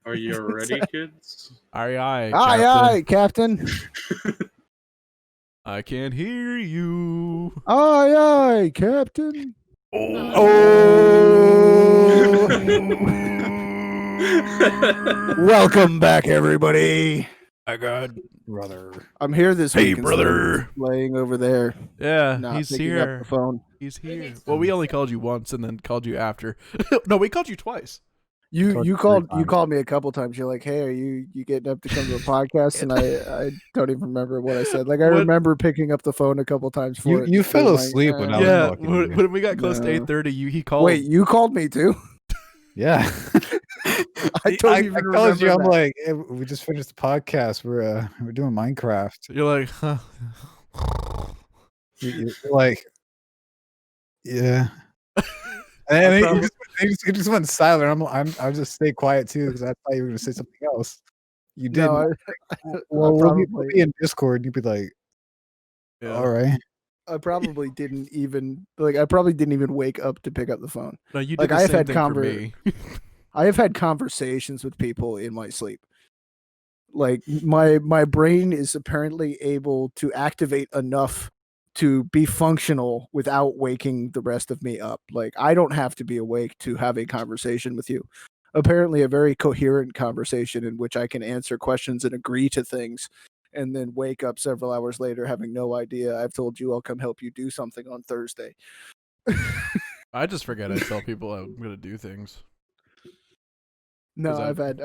Are you ready, kids? Aye, aye, Aye, aye, Captain. I can't hear you. Aye, aye, Captain. Oh. Welcome back, everybody. I got Brother. I'm here this Hey, week. instead of brother. laying over there. Yeah, not he's picking here. Up the phone. He's here. Well, we only called you once and then called you after. No, we called you twice. You called me a couple times. You're like, hey, are you getting up to come to a podcast? And I don't even remember what I said. Like I remember picking up the phone a couple times for it. You fell asleep when I was talking to you. When we got close to 8:30, he called. Wait, you called me too? Yeah. I don't even remember. Told you, I'm that. like, hey, we just finished the podcast. We're doing Minecraft. You're like, huh? You're like, yeah. And he just went silent. I'll just stay quiet too because I thought you were gonna say something else. You didn't. No, we'll be in Discord. You'd be like, Yeah. all right. I probably didn't even wake up to pick up the phone. No, you did Like the I've same had thing for me. I have had conversations with people in my sleep. Like my brain is apparently able to activate enough to be functional without waking the rest of me up. Like I don't have to be awake to have a conversation with you. Apparently a very coherent conversation in which I can answer questions and agree to things and then wake up several hours later having no idea I've told you I'll come help you do something on Thursday. I just forget I tell people I'm gonna do things. No, I've had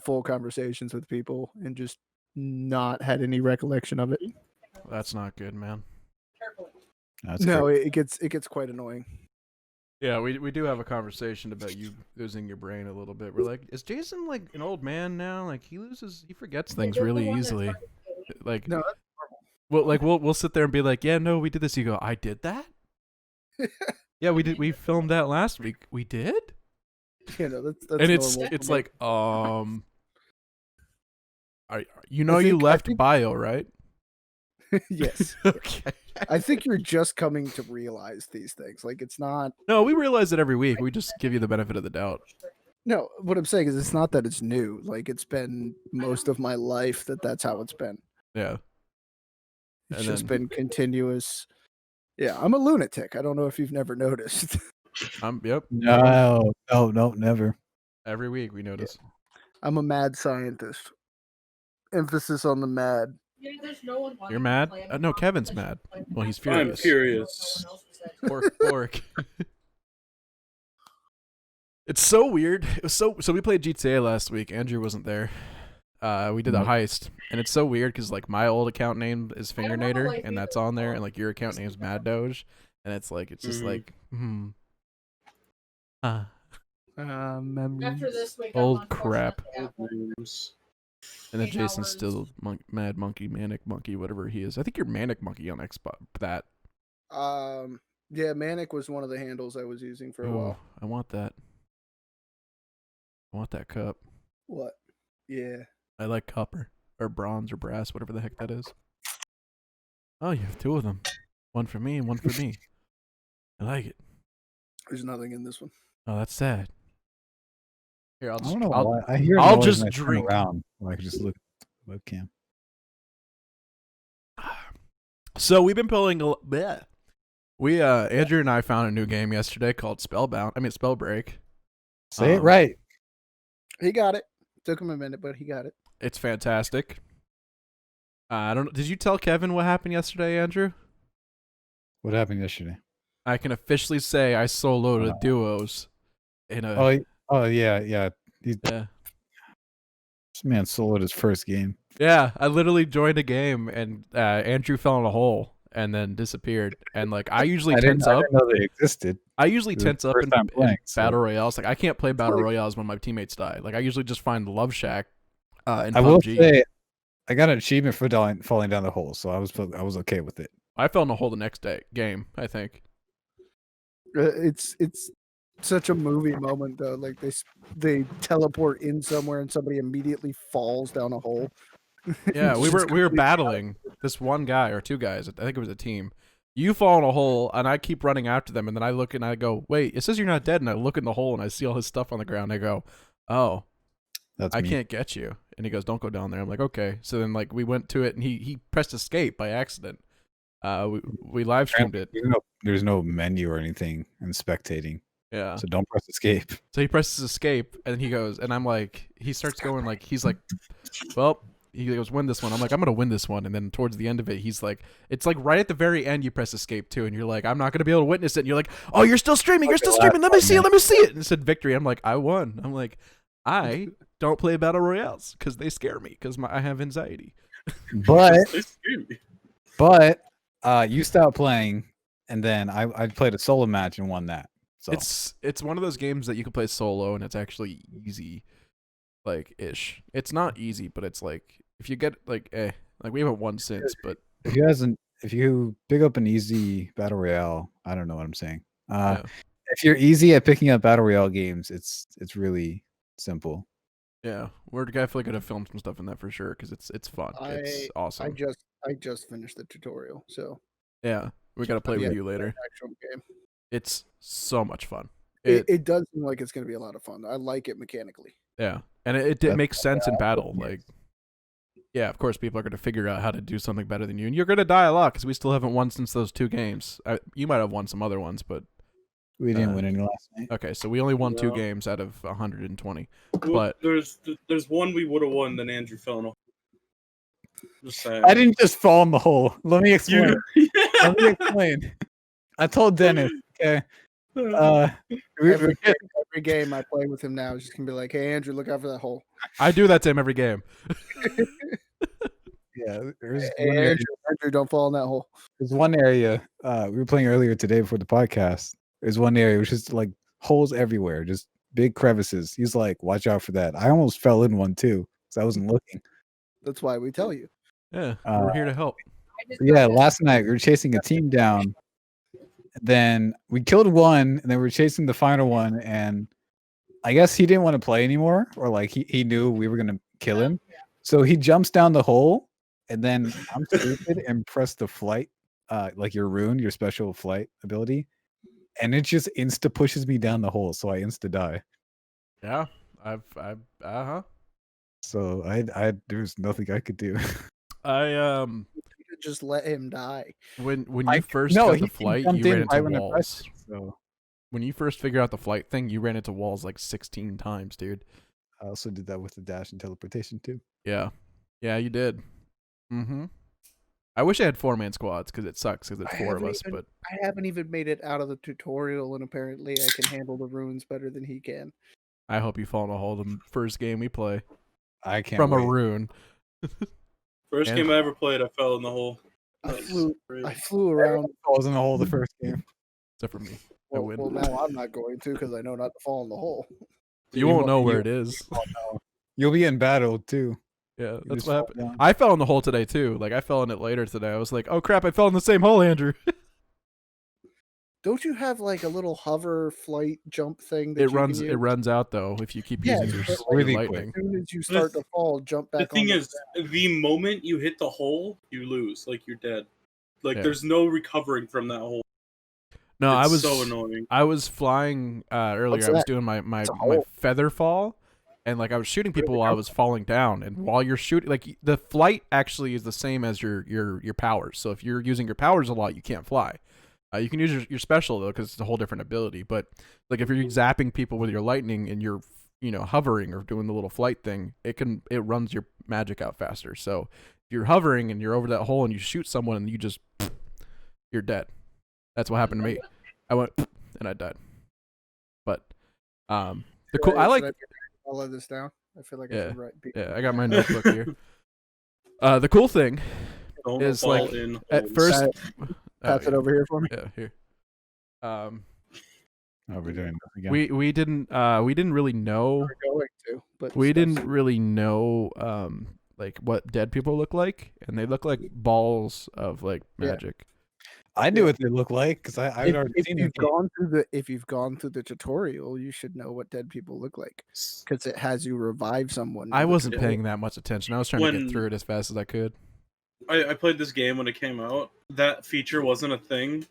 full conversations with people and just not had any recollection of it. That's not good, man. It gets quite annoying. Yeah, we do have a conversation about you losing your brain a little bit. We're like, is Jason like an old man now? Like he forgets things really easily. Like no, that's we'll sit there and be like, yeah, no, we did this. You go, I did that? Yeah, we did. We filmed that last week. We did? Yeah, no, that's and it's like, you left bio, right? Yes. Okay. I think you're just coming to realize these things. Like it's not. No, we realize it every week. We just give you the benefit of the doubt. No, what I'm saying is it's not that it's new. Like it's been most of my life that's how it's been. Yeah. It's just been continuous. Yeah, I'm a lunatic. I don't know if you've never noticed. Yep. No, never. Every week we notice. I'm a mad scientist. Emphasis on the mad. You're mad? No, Kevin's mad. Well, he's furious. I'm furious. Pork. It's so weird. It was so we played GTA last week. Andrew wasn't there. We did a heist, and it's so weird because like my old account name is Fingernator, and that's on there, and like your account name is Mad Doge, and it's just like memories. Old crap. And then Jason's still Mad Monkey, Manic Monkey, whatever he is. I think you're Manic Monkey on Xbox. That. Yeah, Manic was one of the handles I was using for a while. I want that. I want that cup. What? Yeah. I like copper or bronze or brass, whatever the heck that is. Oh, you have two of them. One for me and one for me. I like it. There's nothing in this one. Oh, that's sad. Here, I don't know why. I hear I'll noise just and I turn drink. around. I can just look at the webcam. So we've been pulling Andrew and I found a new game yesterday called Spellbreak. Say it right. He got it. Took him a minute, but he got it. It's fantastic. I don't know. Did you tell Kevin what happened yesterday, Andrew? What happened yesterday? I can officially say I soloed a duos in a. Oh yeah. Yeah. This man soloed his first game. Yeah, I literally joined a game and Andrew fell in a hole and then disappeared. And like I usually tense up. I didn't know they existed. I usually tense up in battle so. royales. Like I can't play battle royales when my teammates die. Like I usually just find Love Shack. In I PUBG. will say, I got an achievement for falling down the hole, so I was okay with it. I fell in a hole the next game. I think. It's such a movie moment though. Like they teleport in somewhere and somebody immediately falls down a hole. Yeah, we were battling this one guy or two guys. I think it was a team. You fall in a hole, and I keep running after them, and then I look and I go, wait, it says you're not dead, and I look in the hole, and I see all his stuff on the ground, and I go, oh, That's I me. can't get you. And he goes, don't go down there. I'm like, okay. So then like we went to it and he pressed escape by accident. We live streamed it. There's no menu or anything in spectating. Yeah. So don't press escape. So he presses escape and he goes, and I'm like, he starts going like, he's like, well, he goes, win this one. I'm like, I'm going to win this one. And then towards the end of it, he's like, it's like right at the very end, you press escape too. And you're like, I'm not going to be able to witness it. And you're like, oh, you're still streaming. You're still streaming. Let me see it. Let me see it. And it said victory. I'm like, I won. I'm like, I don't play battle royales because they scare me because I have anxiety. But you stopped playing, and then I played a solo match and won that. So It's one of those games that you can play solo and it's actually easy, like ish. It's not easy, but it's like if you get like we haven't won since. But if you pick up an easy battle royale, I don't know what I'm saying. Yeah. If you're easy at picking up battle royale games, it's really simple. Yeah, we're definitely gonna film some stuff in that for sure because it's fun. It's awesome. I just finished the tutorial, so Yeah, we gotta play Yeah, with you later. actual game. It's so much fun. It does seem like it's going to be a lot of fun. I like it mechanically. Yeah, and it makes sense in battle. Like, yeah, of course, people are gonna figure out how to do something better than you, and you're gonna die a lot because we still haven't won since those 2 games. You might have won some other ones, but We didn't win any last night. okay, so we only won 2 No. games out of 120. Well, But there's one we would have won, then Andrew fell in a hole. Just saying. I didn't just fall in the hole. Let me explain. You, Let me explain. I told Dennis, okay. Every game I play with him now is just going to be like, hey, Andrew, look out for that hole. I do that to him every game. Yeah, there's Hey, one area, Andrew, don't fall in that hole. there's one area we were playing earlier today before the podcast. There's one area which is like holes everywhere, just big crevices. He's like, watch out for that. I almost fell in one too because I wasn't looking. That's why we tell you. Yeah, we're here to help. Yeah, last night we were chasing a team down. Then we killed one, and then we were chasing the final one, and I guess he didn't want to play anymore, or like he knew we were gonna kill him. So he jumps down the hole, and then I'm stupid and press the flight, like your rune, your special flight ability, and it just insta pushes me down the hole, so I insta die. Yeah, So I there's nothing I could do. You could just let him die. When you I- first no, got he the flight, jumped you in ran right into when I walls. pressed it, so When you first figured out the flight thing, you ran into walls like 16 times, dude. I also did that with the dash and teleportation too. Yeah, you did. Mm-hmm. I wish I had 4-man squads because it sucks because it's 4 of us. But I haven't even made it out of the tutorial, and apparently I can handle the runes better than he can. I hope you fall in a hole the first game we play I can't from wait. a rune. first Yeah. game I ever played, I fell in the hole. I That's flew crazy. around. I was in the hole the first game. Except for me. I Well, win. well, now I'm not going to because I know not to fall in the hole. You won't know where it is. You'll be in battle too. Yeah, You that's just what fall happened. down. I fell in the hole today too. Like I fell in it later today. I was like, oh crap, I fell in the same hole, Andrew. Don't you have like a little hover flight jump thing that It you runs. can It use? runs out though if you keep Yeah, using your, but, your really lightning. As soon as you start to fall, jump The back thing on. is, the moment you hit the hole, you lose. Like you're dead. Like Yeah. there's no recovering from that hole. No, It's I was so annoying. I was flying earlier. What's I was that? doing my It's a my hole. feather fall, and like I was shooting people while I was falling down. And while you're shooting, like the flight actually is the same as your powers. So if you're using your powers a lot, you can't fly. You can use your special though because it's a whole different ability. But like if you're zapping people with your lightning and you're hovering or doing the little flight thing, it runs your magic out faster. So if you're hovering and you're over that hole and you shoot someone and you're dead. That's what happened to me. I went and I died. But the cool I like. Should I write this down. I feel like I Yeah. should write. Yeah, I got my notebook here. The cool thing Don't is fall like in at holes. first. Pass it over here for me. Yeah, here. Oh, we're doing this again. We didn't really know. We're going to, but We stuff's- didn't really know like what dead people look like, and they look like balls of like Yeah. magic. I knew what they look like because I had already If seen you've them. gone through the tutorial, you should know what dead people look like because it has you revive someone. I in the wasn't tutorial. paying that much attention. I was trying to When- get through it as fast as I could. I played this game when it came out. That feature wasn't a thing.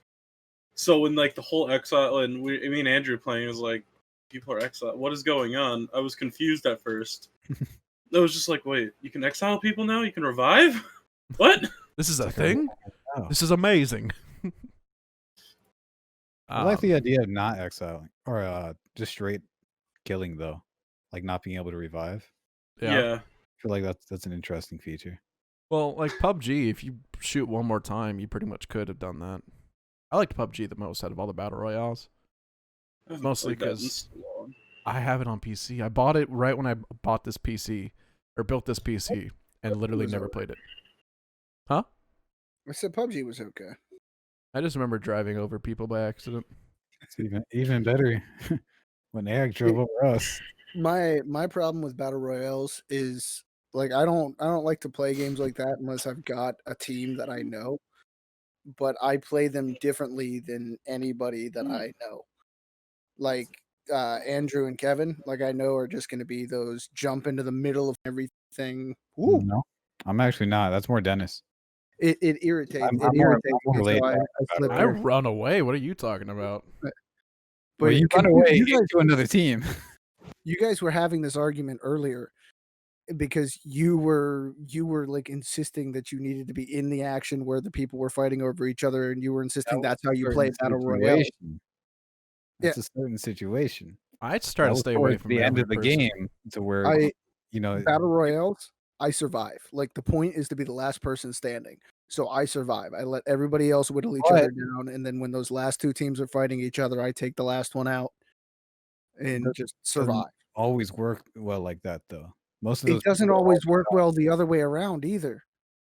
So when like the whole exile and me and Andrew playing was like, people are exiled. What is going on? I was confused at first. It was just like, wait, you can exile people now? You can revive? What? This is a like a thing? Oh. This is amazing. I like the idea of not exiling or just straight killing though, like not being able to revive. Yeah. I feel like that's an interesting feature. Well, like PUBG, if you shoot one more time, you pretty much could have done that. I liked PUBG the most out of all the battle royales. I haven't Mostly played that in because so long. I have it on PC. I bought it right when I bought this PC or built this PC, and literally never played it. Huh? I said PUBG was okay. I just remember driving over people by accident. It's even better when Eric drove over us. My problem with battle royales is like I don't like to play games like that unless I've got a team that I know. But I play them differently than anybody that I know. Like Andrew and Kevin, like I know are just going to be those jump into the middle of everything. Ooh, No, I'm actually not. That's more Dennis. it irritates. I'm It more irritates me, laid so I back slip about I there. run away. What are you talking about? But Well, you can run away you guys, into another team. you guys were having this argument earlier because you were like insisting that you needed to be in the action where the people were fighting over each other, and you were insisting That was that's how a you certain play battle royale. situation. That's a certain situation. I try That to was stay away towards from the end every of the person. game to where I you know battle royales, I survive. Like the point is to be the last person standing. So I survive. I let everybody else whittle each other down, and then when those last two teams are fighting each other, I take the last one out and That just doesn't survive. always work well like that though. Most of It those doesn't people are always work well the other way around either.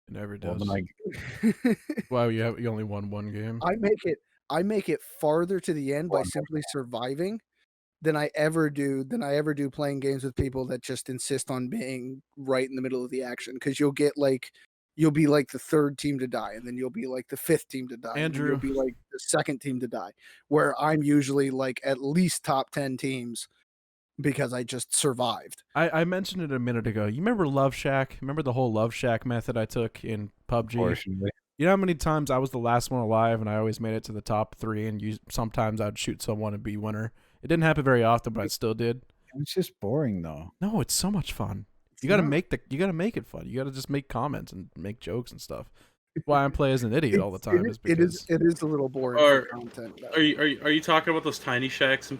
It never well, does. then, like, Wow, you only won one game. I make it farther to the end by One. simply surviving than I ever do playing games with people that just insist on being right in the middle of the action. Because you'll be like the third team to die, and then you'll be like the fifth team to die, and then you'll Andrew. be like the second team to die. Where I'm usually like at least top 10 teams because I just survived. I mentioned it a minute ago. You remember Love Shack? Remember the whole Love Shack method I took in PUBG? Unfortunately. You know how many times I was the last one alive and I always made it to the top 3, and sometimes I'd shoot someone and be winner. It didn't happen very often, but I still did. It's just boring though. No, it's so much fun. You gotta make it fun. You gotta just make comments and make jokes and stuff. That's why I play as an idiot all the time. It is a little boring for content. Though. Are you talking about those tiny shacks?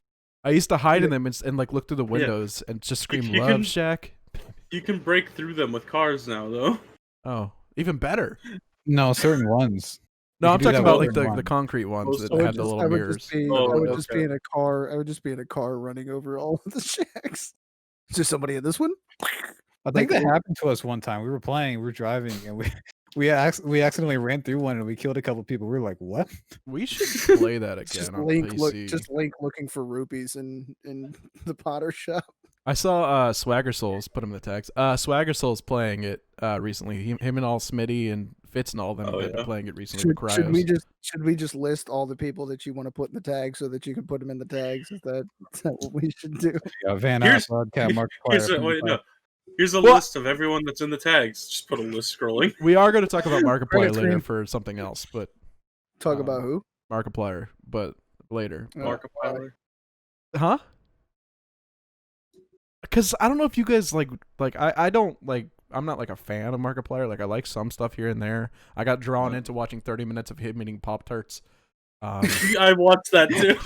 I used to hide in them and like look through the windows and just scream You Love can- Shack. You can break through them with cars now, though. Oh, even better. No, certain ones. No, You I'm can do talking that about with like certain the ones. concrete ones that I would had the little I would mirrors. just be Oh, I would just okay. be in a car. I would just be in a car running over all of the shacks. Is there somebody in this one? I think Like, that happened to us one time. We were playing, we were driving, and we accidentally ran through one and we killed a couple people. We were like, "What?" We should play that again Just on Link PC. looking for rupees in the Potter shop. I saw Swagger Souls put him in the text. Swagger Souls playing it recently. Him and all Smitty and Fitz and all of them have been playing it recently. with Cryos. Should we just list all the people that you want to put in the tag so that you can put them in the tags? Is that what we should do? Yeah, Van Here's- Broadcast, Markiplier. Here's a list of everyone that's in the tags. Just put a list scrolling. We are going to talk about Markiplier it, later Scream. for something else, but Talk about who? Markiplier, but later. Markiplier. Huh? Because I don't know if you guys like I don't like. I'm not like a fan of Markiplier. Like I like some stuff here and there. I got drawn into watching 30 minutes of him eating Pop-Tarts. I watched that too.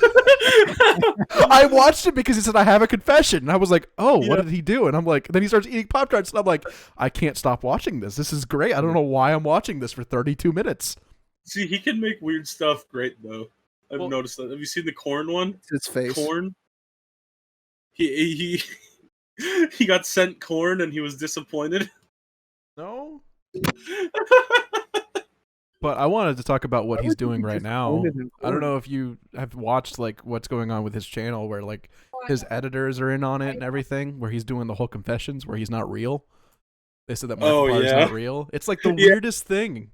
I watched it because he said I have a confession, and I was like, "Oh, what did he do?" And I'm like, then he starts eating Pop-Tarts, and I'm like, I can't stop watching this. This is great. I don't know why I'm watching this for 32 minutes. See, he can make weird stuff great though. I've noticed that. Have you seen the corn one? It's his face. Corn. He he got sent corn and he was disappointed. No. But I wanted to talk about what he's doing right now. I don't know if you have watched like what's going on with his channel, where like his editors are in on it and everything, where he's doing the whole confessions, where he's not real. They said that Markiplier's not real. It's like the weirdest thing.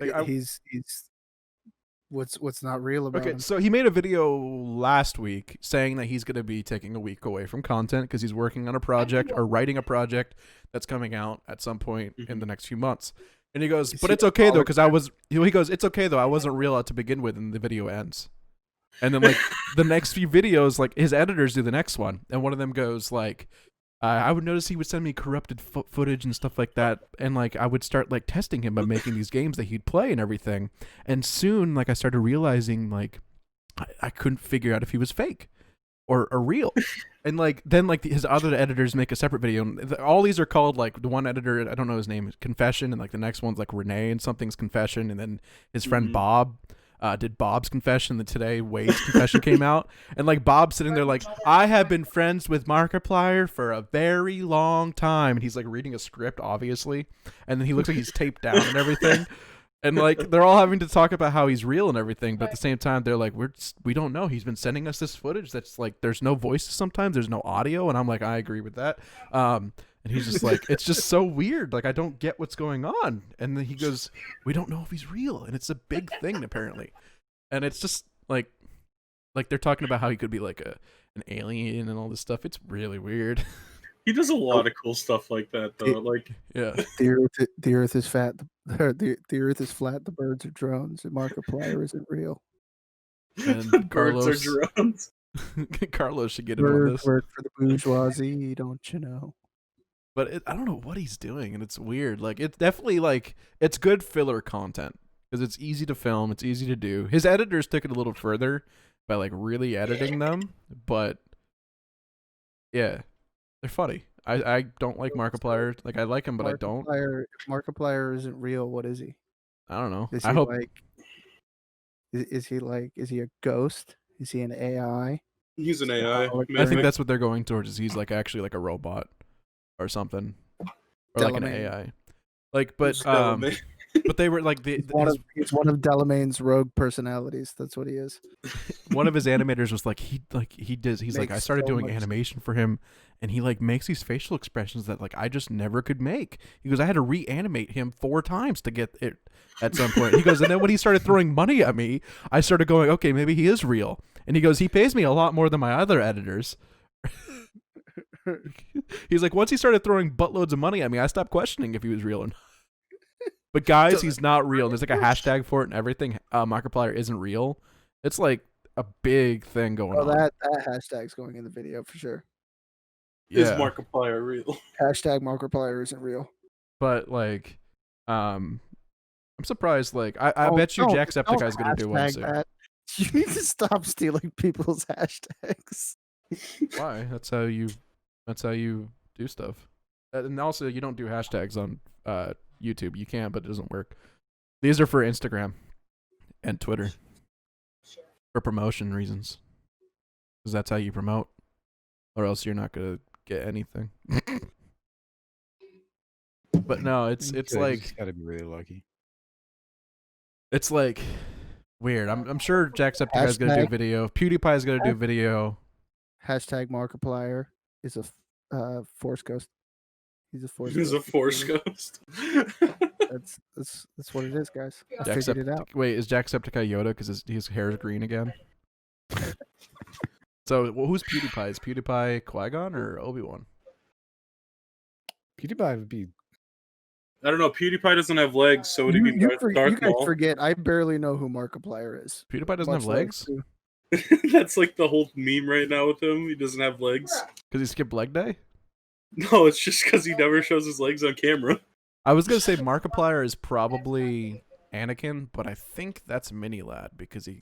Like, He's what's not real about him. So he made a video last week saying that he's going to be taking a week away from content because he's working on a project or writing a project that's coming out at some point in the next few months. And he goes, but it's okay though, because he goes, it's okay though, I wasn't real to begin with, and the video ends. And then like the next few videos, like his editors do the next one, and one of them goes like, I would notice he would send me corrupted footage and stuff like that, and like I would start like testing him by making these games that he'd play and everything. And soon, like I started realizing like I couldn't figure out if he was fake or real. And like then like his other editors make a separate video. And all these are called like the one editor, I don't know his name, Confession, and like the next one's like Renee and something's Confession, and then his friend Bob did Bob's confession. Then today Wade's confession came out, and like Bob's sitting there like, I have been friends with Markiplier for a very long time, and he's like reading a script obviously, and then he looks like he's taped down and everything. And like they're all having to talk about how he's real and everything, but at the same time they're like, we don't know. He's been sending us this footage that's like there's no voices sometimes, there's no audio, and I'm like, I agree with that. And he's just like, it's just so weird. Like I don't get what's going on. And then he goes, we don't know if he's real, and it's a big thing apparently. And it's just like they're talking about how he could be like an alien and all this stuff. It's really weird. He does a lot of cool stuff like that, though. Like, yeah, The Earth is fat. The Earth is flat. The birds are drones. And Markiplier isn't real. and birds are drones. Carlos should get in on Birds this. work for the bourgeoisie, don't you know? But I don't know what he's doing, and it's weird. Like it's definitely like it's good filler content because it's easy to film, it's easy to do. His editors took it a little further by like really editing them, but yeah, they're funny. I don't like Markiplier. Like I like him, but I don't. If Markiplier isn't real, what is he? I don't know. Is I he hope like? Is he a ghost? Is he an AI? He's an AI. I think that's what they're going towards. Is he's like actually like a robot or something, or like an Delamain. AI. Like, but but they were like He's one of Delamain's rogue personalities. That's what he is. one of his animators was like he's like I Makes started so doing much animation for him, and he like makes these facial expressions that like I just never could make. He goes, I had to reanimate him 4 times to get it at some point. He goes, and then when he started throwing money at me, I started going, okay, maybe he is real. And he goes, he pays me a lot more than my other editors. He's like, once he started throwing buttloads of money at me, I stopped questioning if he was real or not. But guys, he's not real. And there's like a hashtag for it and everything. Markiplier isn't real. It's like a big thing going on. That hashtag's going in the video for sure. Is Markiplier real? Hashtag Markiplier isn't real. But like, I'm surprised. Like, I bet you Jacksepticeye's gonna do one soon. That. You need to stop stealing people's hashtags. Why? That's how you do stuff. And also, you don't do hashtags on YouTube. You can, but it doesn't work. These are for Instagram and Twitter for promotion reasons, because that's how you promote, or else you're not gonna get anything. But no, it's like gotta be really lucky. It's like weird. I'm sure Jacksepticeye's gonna do a video. PewDiePie's gonna do a video. Hashtag Markiplier is a force ghost. He's a force. He's a force ghost. That's what it is, guys. I figured it out. Wait, is Jacksepticeye Yoda because his hair is green again? So who's PewDiePie? Is PewDiePie Qui-Gon or Obi-Wan? PewDiePie would be. I don't know. PewDiePie doesn't have legs, so would he be Darth You guys Maul? forget. I barely know who Markiplier is. PewDiePie doesn't have legs? That's like the whole meme right now with him. He doesn't have legs. Because he skipped leg day? No, it's just because he never shows his legs on camera. I was gonna say Markiplier is probably Anakin, but I think that's Mini Lad because he.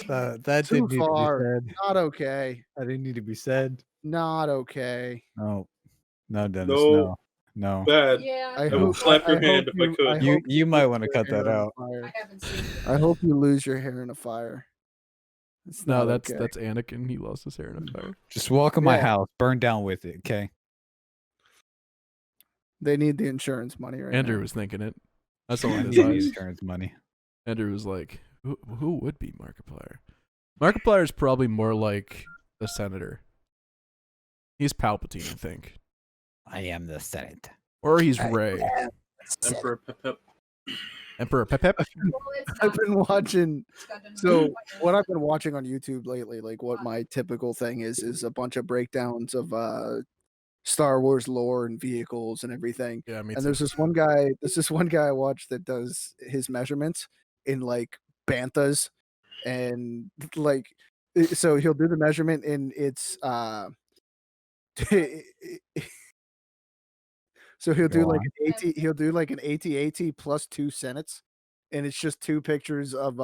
That Too didn't need far. to be said. Not okay. That didn't need to be said. Not okay. No, Dennis. No. No. Bad. Yeah. I would slap your hand if I could. You might want to cut that out. I haven't seen it. I hope you lose your hair in a fire. It's No, not that's okay. that's Anakin. He lost his hair in a fire. Just walk in my Yeah. house, burn down with it, okay? They need the insurance money right Andrew now. was thinking it. That's all in I his need eyes. insurance money. Andrew was like, who would be Markiplier? Markiplier is probably more like the senator. He's Palpatine, I think. I am the Senate. Or he's Rey. Emperor Pep. Emperor Pep Pep? Well, it's I've not- been watching. it's got to- So what I've been watching on YouTube lately, like what my typical thing is a bunch of breakdowns of Star Wars lore and vehicles and everything. Yeah, me too. And there's this one guy I watched that does his measurements in like banthas and like, so he'll do the measurement, and it's so he'll do Go like on. an AT. He'll do like an AT-AT plus 2 senates, and it's just 2 pictures of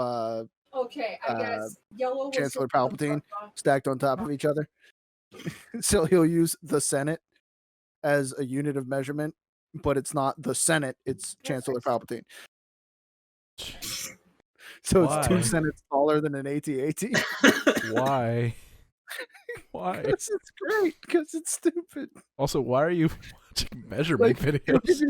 Okay, I guess yellow was Chancellor the Palpatine stacked on top of each other. So he'll use the Senate as a unit of measurement, but it's not the Senate, it's Chancellor Palpatine. So it's 2 Why? senates taller than an AT-AT. Why? Why? It's great because it's stupid. Also, why are you watching measurement videos?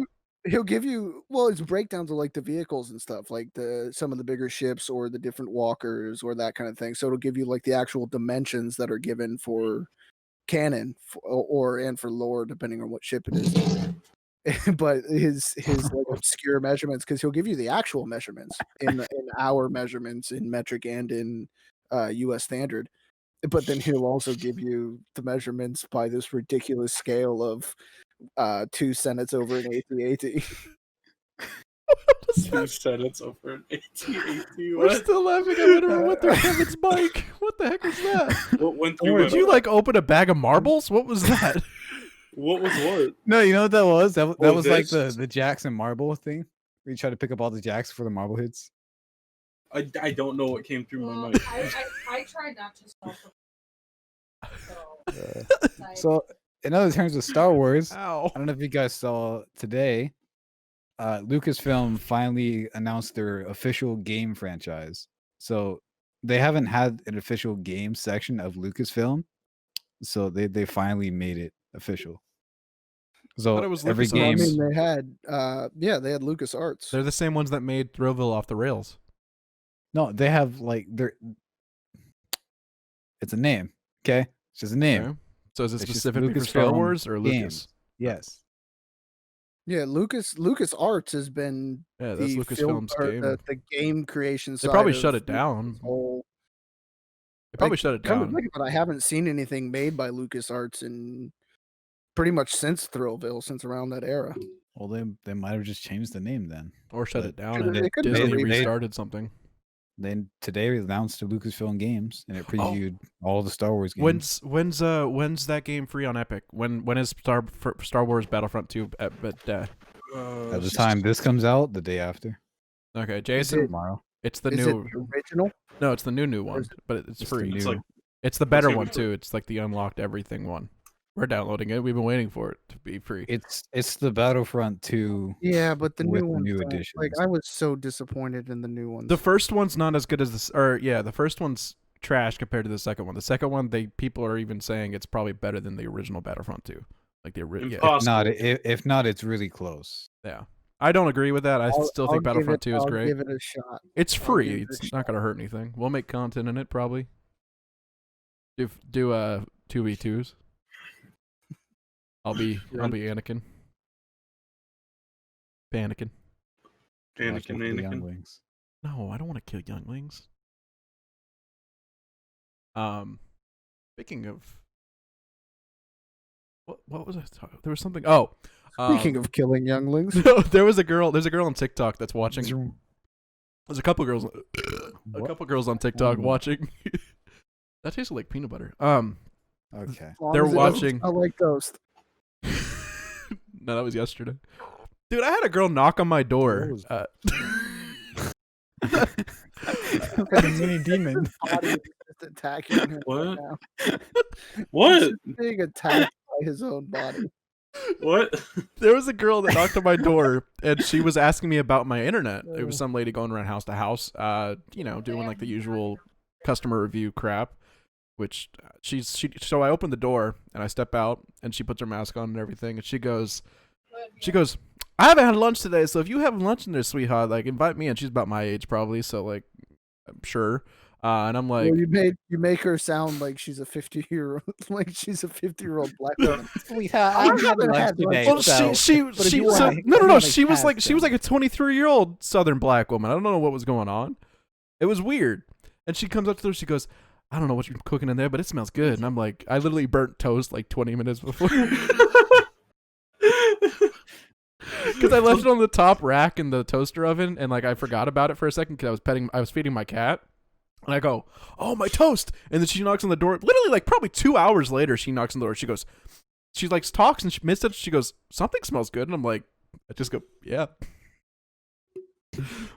He'll give you it's breakdowns of like the vehicles and stuff, like some of the bigger ships or the different walkers or that kind of thing. So it'll give you like the actual dimensions that are given for canon and for lore, depending on what ship it is. But his like obscure measurements, because he'll give you the actual measurements in our measurements in metric and in US standard. But then he'll also give you the measurements by this ridiculous scale of 2 senates over an AT-AT. 2 senates over an AT-AT. We're still laughing at whatever went through Kevin's mic. What the heck was that? What went through? Did you like open a bag of marbles? What was that? What was what? No, you know what that was? That was like this? the Jackson marble thing. Where you try to pick up all the jacks for the marble hits. I don't know what came through my mic. I tried not to stop them. So, in other terms of Star Wars, Ow. I don't know if you guys saw today, Lucasfilm finally announced their official game franchise. So they haven't had an official game section of Lucasfilm, so they finally made it official. So Thought it was every LucasArts. game, I mean, they had they had LucasArts. They're the same ones that made Thrillville off the rails. no, they have like it's a name. Okay, it's just a name. Okay. So is it It's just specifically for Star Lucasfilm Wars or Lucas? games. Yes. Yeah, LucasArts has been Yeah, that's the film Lucasfilm's or game. the game creation They side. probably of shut it down. whole- They probably shut it Come to down. think of it, I haven't seen anything made by LucasArts in pretty much since Thrillville, since around that era. Well, they might have just changed the name then. Or shut But it down Could- and it could be. Disney They- restarted something. Then today we announced the Lucasfilm games, and it previewed all the Star Wars games. When's that game free on Epic? When is Star Wars Battlefront 2 at At the time this comes out, the day after. Okay, Is Jason, it- Tomorrow. it's the Is new it the original? No, it's the new one, is it- but it's It's the free. new- It's like It's the better It's one free. too. It's like the unlocked everything one. We're downloading it. We've been waiting for it to be free. It's the Battlefront 2. Yeah, but the With new the one. new Like editions. I was so disappointed in the new ones. The first one's not as good as this, or yeah, the first one's trash compared to the second one. The second one, people are even saying it's probably better than the original Battlefront 2. Like the original. Yeah, Impossible. If not, it's really close. yeah. I don't agree with that. I still think Battlefront 2 is I'll great. give it a shot. It's I'll free. give it a It's not gonna hurt anything. We'll make content in it probably. Do 2v2s. I'll be Anakin. Panikin. Anakin, Watch it for the Anakin. younglings. No, I don't want to kill younglings. Speaking of, what was I talking? There was something. Oh, Speaking of killing younglings, there's a girl on TikTok that's watching. There's a couple girls. A couple girls on TikTok watching. That tasted like peanut butter. Okay. as long They're as it doesn't watching- smell like toast. No, that was yesterday. Dude, I had a girl knock on my door. What was- Like a mini demon. Body is just attacking him What? right now. What? He's being attacked by his own body. What? There was a girl that knocked on my door, and she was asking me about my internet. It was some lady going around house to house, doing like the usual customer review crap. Which so I opened the door and I step out, and she puts her mask on and everything, and she goes, I haven't had lunch today, so if you have lunch in there, sweetheart, like invite me. And she's about my age probably, so like I'm sure. And I'm like, Well, you make her sound like she's a 50-year-old, like she's a 50-year-old black woman. Sweetheart, I haven't had lunch well, so- she you so, want- no, you want she to was like cast she was them. like a 23-year-old Southern black woman. I don't know what was going on. It was weird. And she comes up to her, she goes, I don't know what you're cooking in there, but it smells good. And I'm like, I literally burnt toast like 20 minutes before. Because I left it on the top rack in the toaster oven, and like I forgot about it for a second because I was feeding my cat. And I go, "Oh, my toast!" And then she knocks on the door. Literally, like probably 2 hours later, she knocks on the door. She goes, she like talks and she missed it. She goes, "Something smells good," and I'm like, I just go, "Yeah."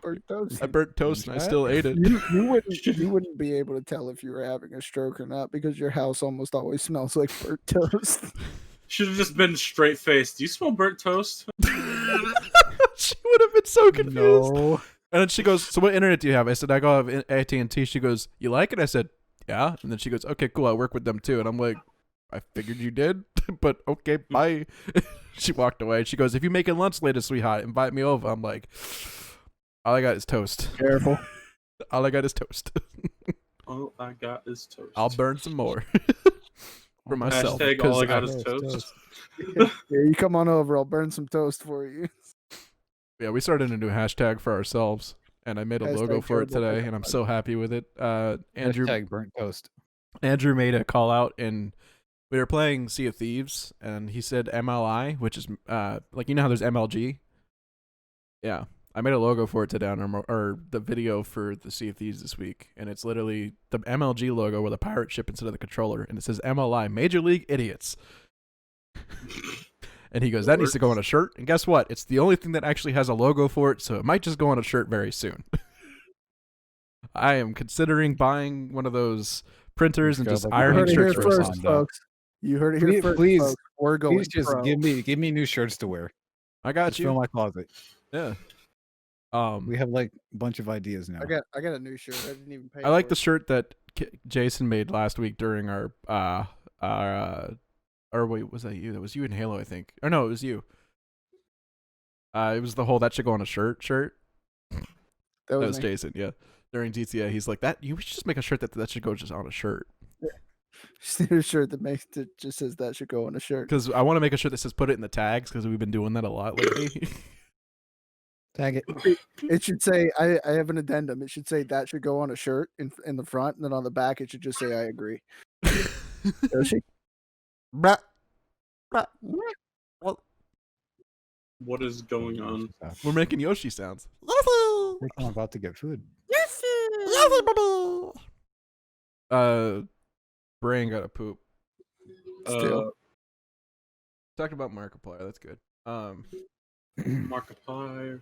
Burnt toast. I burnt toast and I still ate it. You wouldn't be able to tell if you were having a stroke or not because your house almost always smells like burnt toast. Should have just been straight faced. Do you smell burnt toast? She would have been so confused. No. And then she goes, "So what internet do you have?" I said, "I go have AT&T." She goes, "You like it?" I said, "Yeah." And then she goes, "Okay, cool. I work with them too." And I'm like, "I figured you did, but okay, bye." She walked away. She goes, "If you making lunch later, sweetheart, invite me over." I'm like, all I got is toast. Careful. All I got is toast. All I got is toast. I'll burn some more for myself. Hashtag 'cause all I got I- is toast. Yeah, you come on over. I'll burn some toast for you. Yeah, we started a new hashtag for ourselves, and I made a logo Hashtag for it terrible today, and I'm so happy with it. Andrew Hashtag burnt toast. Andrew made a call out, and we were playing Sea of Thieves, and he said MLI, which is like, you know how there's MLG. Yeah, I made a logo for it today on or the video for the Sea of Thieves this week, and it's literally the MLG logo with a pirate ship instead of the controller, and it says MLI, Major League Idiots. And he goes, "That needs to go on a shirt." And guess what? It's the only thing that actually has a logo for it, so it might just go on a shirt very soon. I am considering buying one of those printers and just You You ironing heard it here shirts for first, us. folks. You heard it here Please- first, please- folks. We're going Please just pro. give me new shirts to wear. I got Just fill you. my closet. Yeah. We have like a bunch of ideas now. I got a new shirt. I didn't even pay. I like for the it. shirt that Jason made last week during our or wait, was that you? That was you in Halo, I think. Or no, it was you. It was the whole "that should go on a shirt." That That was was me. Jason, yeah. During GTA, he's like, "That you should just make a shirt that should go just on a shirt." Just need a shirt that just says that should go on a shirt. Because I want to make a shirt that says "put it in the tags" because we've been doing that a lot lately. Tag it. It should say I have an addendum. It should say that should go on a shirt in the front, and then on the back it should just say I agree. Yoshi? Bruh. Bruh. Well, What is going on? we're making Yoshi sounds. I'm about to get food. Brain got a poop. Still. Talked about Markiplier. That's good. Markiplier.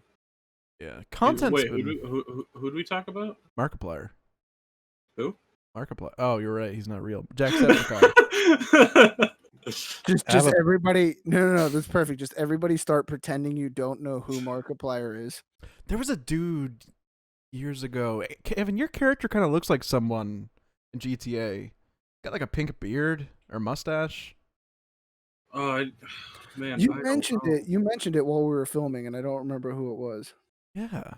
Yeah, content's Wait, been who do we talk about? Markiplier. Who? Markiplier. Oh, you're right. He's not real. Jacksepticeye. Just I have a- everybody. No. That's perfect. Just everybody start pretending you don't know who Markiplier is. There was a dude years ago. Kevin, your character kind of looks like someone in GTA. Got like a pink beard or mustache. Man, You I don't mentioned know. it. You mentioned it while we were filming, and I don't remember who it was. Yeah,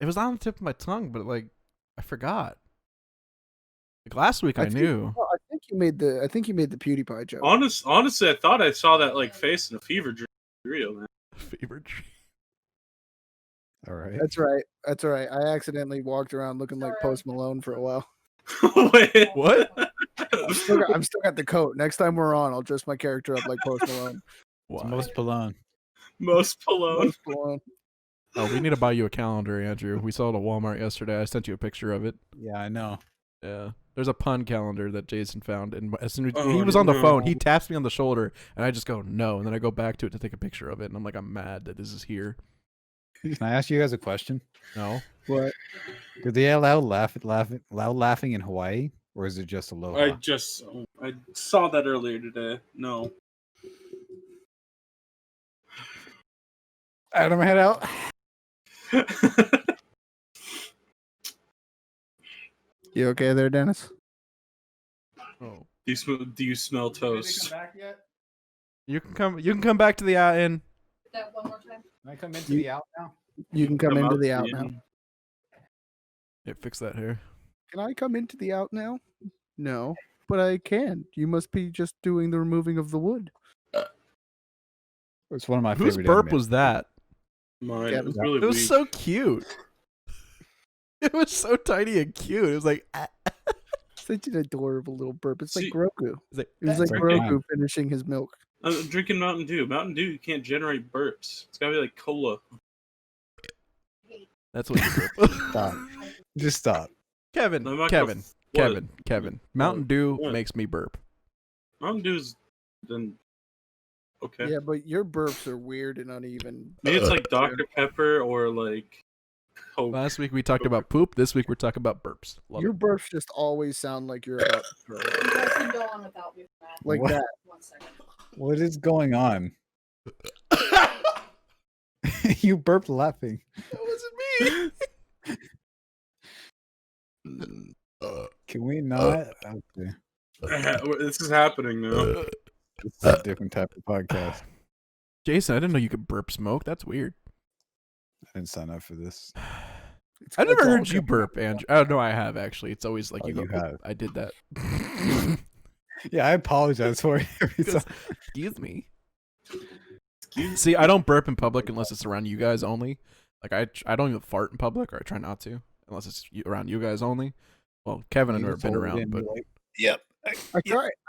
it was on the tip of my tongue, but like I forgot. Like last week, I think- knew. well, I think you made the PewDiePie joke. Honestly, I thought I saw that like face in a fever dream. Real man. Fever dream. All right. That's right. That's right. I accidentally walked around looking like Post Malone for a while. Wait, What? I'm still got the coat. Next time we're on, I'll dress my character up like Post Malone. It's Why? most Malone. Most Malone. Post Malone. Oh, we need to buy you a calendar, Andrew. We saw it at Walmart yesterday. I sent you a picture of it. Yeah, I know. Yeah. There's a pun calendar that Jason found, and as soon as Oh, he was on the phone, he no. taps me on the shoulder, and I just go no, and then I go back to it to take a picture of it, and I'm like, I'm mad that this is here. Can I ask you guys a question? No, What? Do they allow loud laughing in Hawaii, or is it just aloha? I saw that earlier today. No. Adam, head out. You okay there, Dennis? oh, Do you smell toast? you can come back to the inn. That one more time. Can I come into the out now? You can come into the out in. now. Yeah, fix that here. Can I come into the out now? No, but I can. You must be just doing the removing of the wood. It's one of my Whose favorite. burp anime. was that? Mine. Yeah, It was really It was weak. so cute. It was so tiny and cute. It was like, Such an adorable little burp. It's like See- Grogu. it's like, It was like Like Grogu mine. finishing his milk. I'm drinking Mountain Dew. Mountain Dew can't generate burps. It's gotta be like cola. that's what you burp. Stop. Just stop. Kevin, I'm not Kevin, gonna- Kevin, Kevin. Mountain Dew What? makes me burp. Mountain Dew's then okay. Yeah, but your burps are weird and uneven. Maybe it's like Dr. Pepper or like Coke. Last week we talked about poop. This week we're talking about burps. Love Your it. burps just always sound like you're about to throw up. You guys can go on without me for that. Like What? that. 1 second. What is going on? You burped laughing. That wasn't me. Can we not? Okay. This is happening now. This is a different type of podcast. Jason, I didn't know you could burp smoke. That's weird. I didn't sign up for this. I never It's all heard you coming burp, out. Andrew. Oh no, I have actually. It's always like Oh, you go. you have. I did that. Yeah, I apologize for it every time. Excuse me. See, I don't burp in public unless it's around you guys only. Like I don't even fart in public, or I try not to, unless it's around you guys only. Well, Kevin, I've You never just been hold it around, in, but be like, yep. I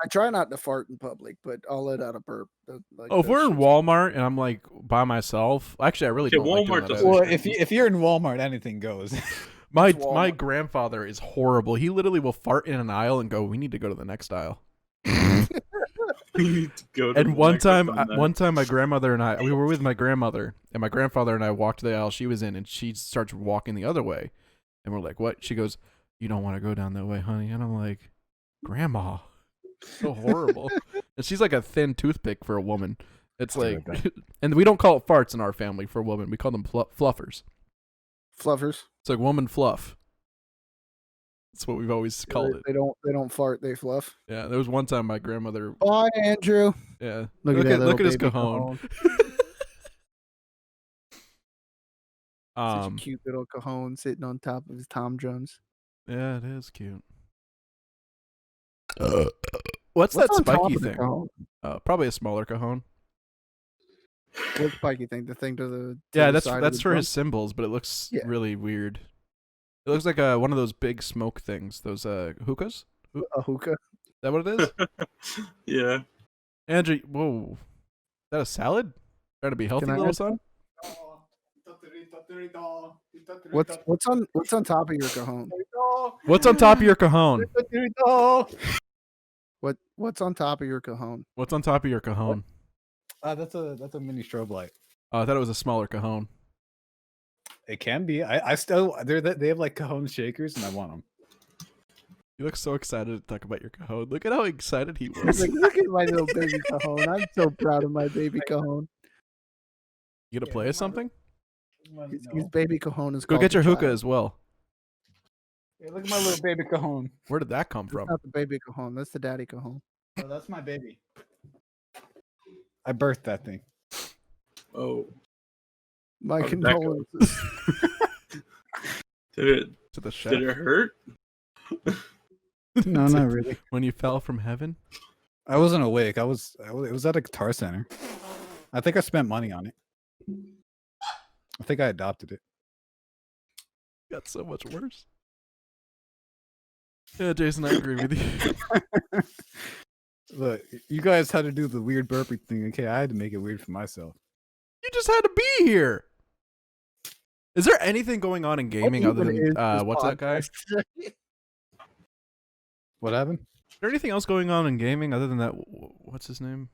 try not to fart in public, but I'll let out a burp. Like, oh, if that we're in shit's- Walmart and I'm like by myself, actually, I really Okay, don't like doing Walmart that doesn't- either. Well, if you're in Walmart, anything goes. My It's my Walmart. grandfather is horrible. He literally will fart in an aisle and go, "We need to go to the next aisle." We need to go to And the one next time, one then. one time, my grandmother and I, we were with my grandmother, and my grandfather and I walked to the aisle she was in, and she starts walking the other way, and we're like, "What?" She goes, "You don't want to go down that way, honey." And I'm like, "Grandma, so horrible." And she's like a thin toothpick for a woman. It's like, and we don't call it farts in our family for women. We call them fluffers. Fluffers. It's like woman fluff. That's what we've always called it. They don't fart. They fluff. Yeah, there was one time my grandmother. Bye, Andrew. Yeah, Look at that. look at his little cajon. baby Such a Um, cute little cajon sitting on top of his Tom Jones. yeah, it is cute. What's that on top spiky of the thing? cajon? Probably a smaller cajon. What spiky thing? The thing to the Yeah, the side of that's the for drum? his symbols, but it looks Yeah. really weird. It looks like one of those big smoke things. Those hookahs. Is a hookah. that what it is? Yeah. Andrew, whoa, is that a salad? Trying to be healthy, Can I little ask- son. What's on top of your cajon? What's on top of your cajon? What's on top of your cajon? What's on top of your cajon? That's a mini strobe light. Oh, I thought it was a smaller cajon. It can be. I still they have like cajon shakers, and I want them. You look so excited to talk about your cajon. Look at how excited he He's was. like, look at my little baby cajon. I'm so proud of my baby cajon. You gonna play us something? His baby cajon is Go called get your the hookah child. as well. Hey, look at my little baby cajon. Where did that come That's from? not the baby cajon. That's the daddy cajon. Oh, that's my baby. I birthed that thing. Oh. My How did that go? condolences. Did To the it chef did it hurt? No, not really. when you fell from heaven. I wasn't awake. It was at a guitar center. I think I spent money on it. I think I adopted it. Got so much worse. Yeah, Jason, I agree with you. Look, you guys had to do the weird burpee thing. Okay, I had to make it weird for myself. You just had to be here. Is there anything going on in gaming What other even is than this what's that guy? Is podcast? What happened? there anything else going on in gaming other than that? What's his name?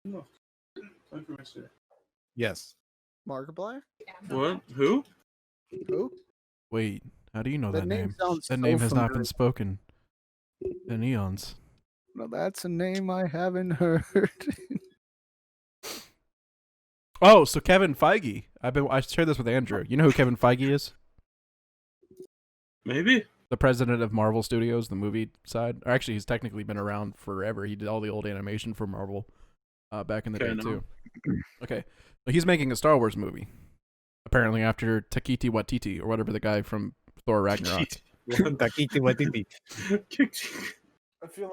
No. Yes. Markiplier? What? Who? Who? Wait, how do you know That that name name? sounds That so name has not been familiar. spoken in eons. No, that's a name I haven't heard. Oh, so Kevin Feige. I shared this with Andrew. You know who Kevin Feige is? Maybe? The president of Marvel Studios, the movie side. Or actually, he's technically been around forever. He did all the old animation for Marvel back in the Okay, day, no. too. Okay. So he's making a Star Wars movie. Apparently, after Taika Waititi, or whatever the guy from Thor Ragnarok. Takiti Watiti. I feel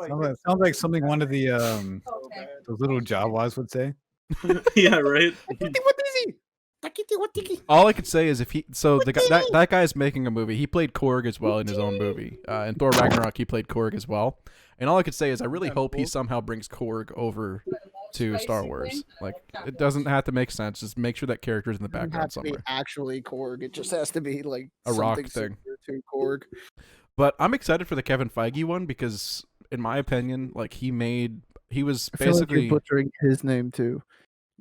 Sounds like something one of the Okay. those little Jawas would say. Yeah, right? All I could say is if he, so the guy, that guy's making a movie. He played Korg as well in his own movie. In Thor Ragnarok, he played Korg as well. And all I could say is I really hope he somehow brings Korg over to Star Wars. Like, it doesn't have to make sense. Just make sure that character's in the doesn't background have to be somewhere. actually Korg. It just has to be like A rock something thing. super- cartoon Korg. But I'm excited for the Kevin Feige one because, in my opinion, like he was I feel like basically you're butchering his name too.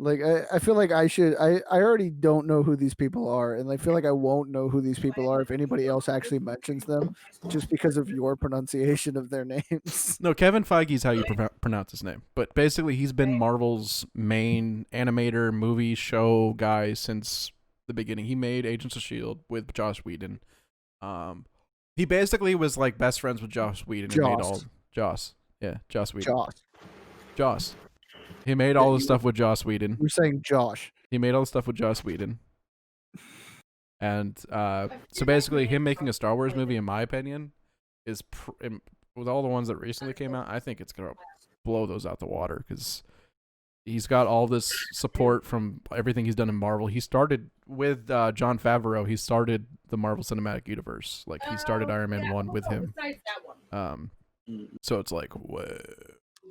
Like I feel like I should. I already don't know who these people are, and I feel like I won't know who these people are if anybody else actually mentions them, just because of your pronunciation of their names. no, Kevin Feige is how you pronounce his name. But basically, he's been Marvel's main animator, movie, show guy since the beginning. He made Agents of S.H.I.E.L.D. with Joss Whedon. He basically was like best friends with Joss Whedon and made all Joss. Yeah, Joss Whedon. Joss. He made all the stuff with Joss Whedon. You're saying Josh. He made all the stuff with Joss Whedon. And so basically, him making a Star Wars movie, in my opinion, is with all the ones that recently came out, I think it's gonna blow those out the water because he's got all this support from everything he's done in Marvel. He started with Jon Favreau. He started the Marvel Cinematic Universe. Like he started Iron Man 1 with him. So it's like, whoa.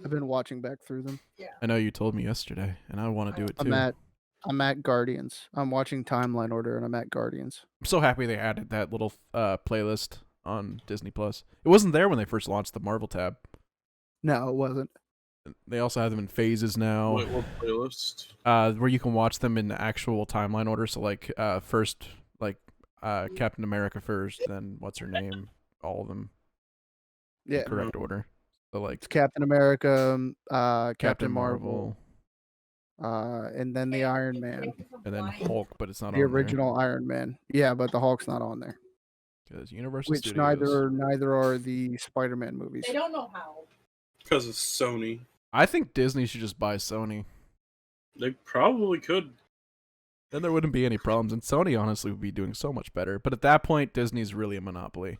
I've been watching back through them. I know you told me yesterday, and I want to do it too. I'm at Guardians. I'm watching Timeline Order, and I'm at Guardians. I'm so happy they added that little playlist on Disney Plus. It wasn't there when they first launched the Marvel tab. No, it wasn't. They also have them in phases now. Wait, what playlist? Where you can watch them in actual timeline order. So like first, like Captain America first, then what's her name? All of them. Yeah, Correct order. So like it's Captain America, Captain Marvel, and then the Iron Man, and then Hulk, but it's not the on original Iron Man. Yeah, but the Hulk's not on there. Because Universal Which Studios. neither are the Spider-Man movies. They don't know how. Because it's Sony. I think Disney should just buy Sony. They probably could. Then there wouldn't be any problems, and Sony honestly would be doing so much better. But at that point, Disney's really a monopoly.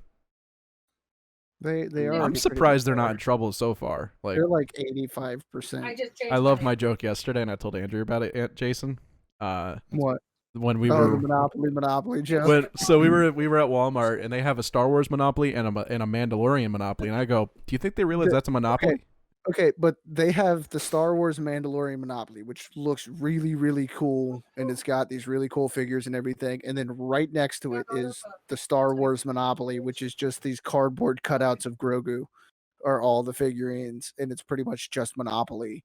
They are. I'm surprised they're not in trouble so far. Like they're like 85%. I loved my joke yesterday, and I told Andrew about it, Jason. What? When we the were Monopoly joke. so we were at Walmart, and they have a Star Wars Monopoly and a Mandalorian Monopoly, and I go, do you think they realize that's a monopoly? Okay, but they have the Star Wars Mandalorian Monopoly, which looks really, really cool, and it's got these really cool figures and everything. And then right next to it is the Star Wars Monopoly, which is just these cardboard cutouts of Grogu, are all the figurines, and it's pretty much just Monopoly.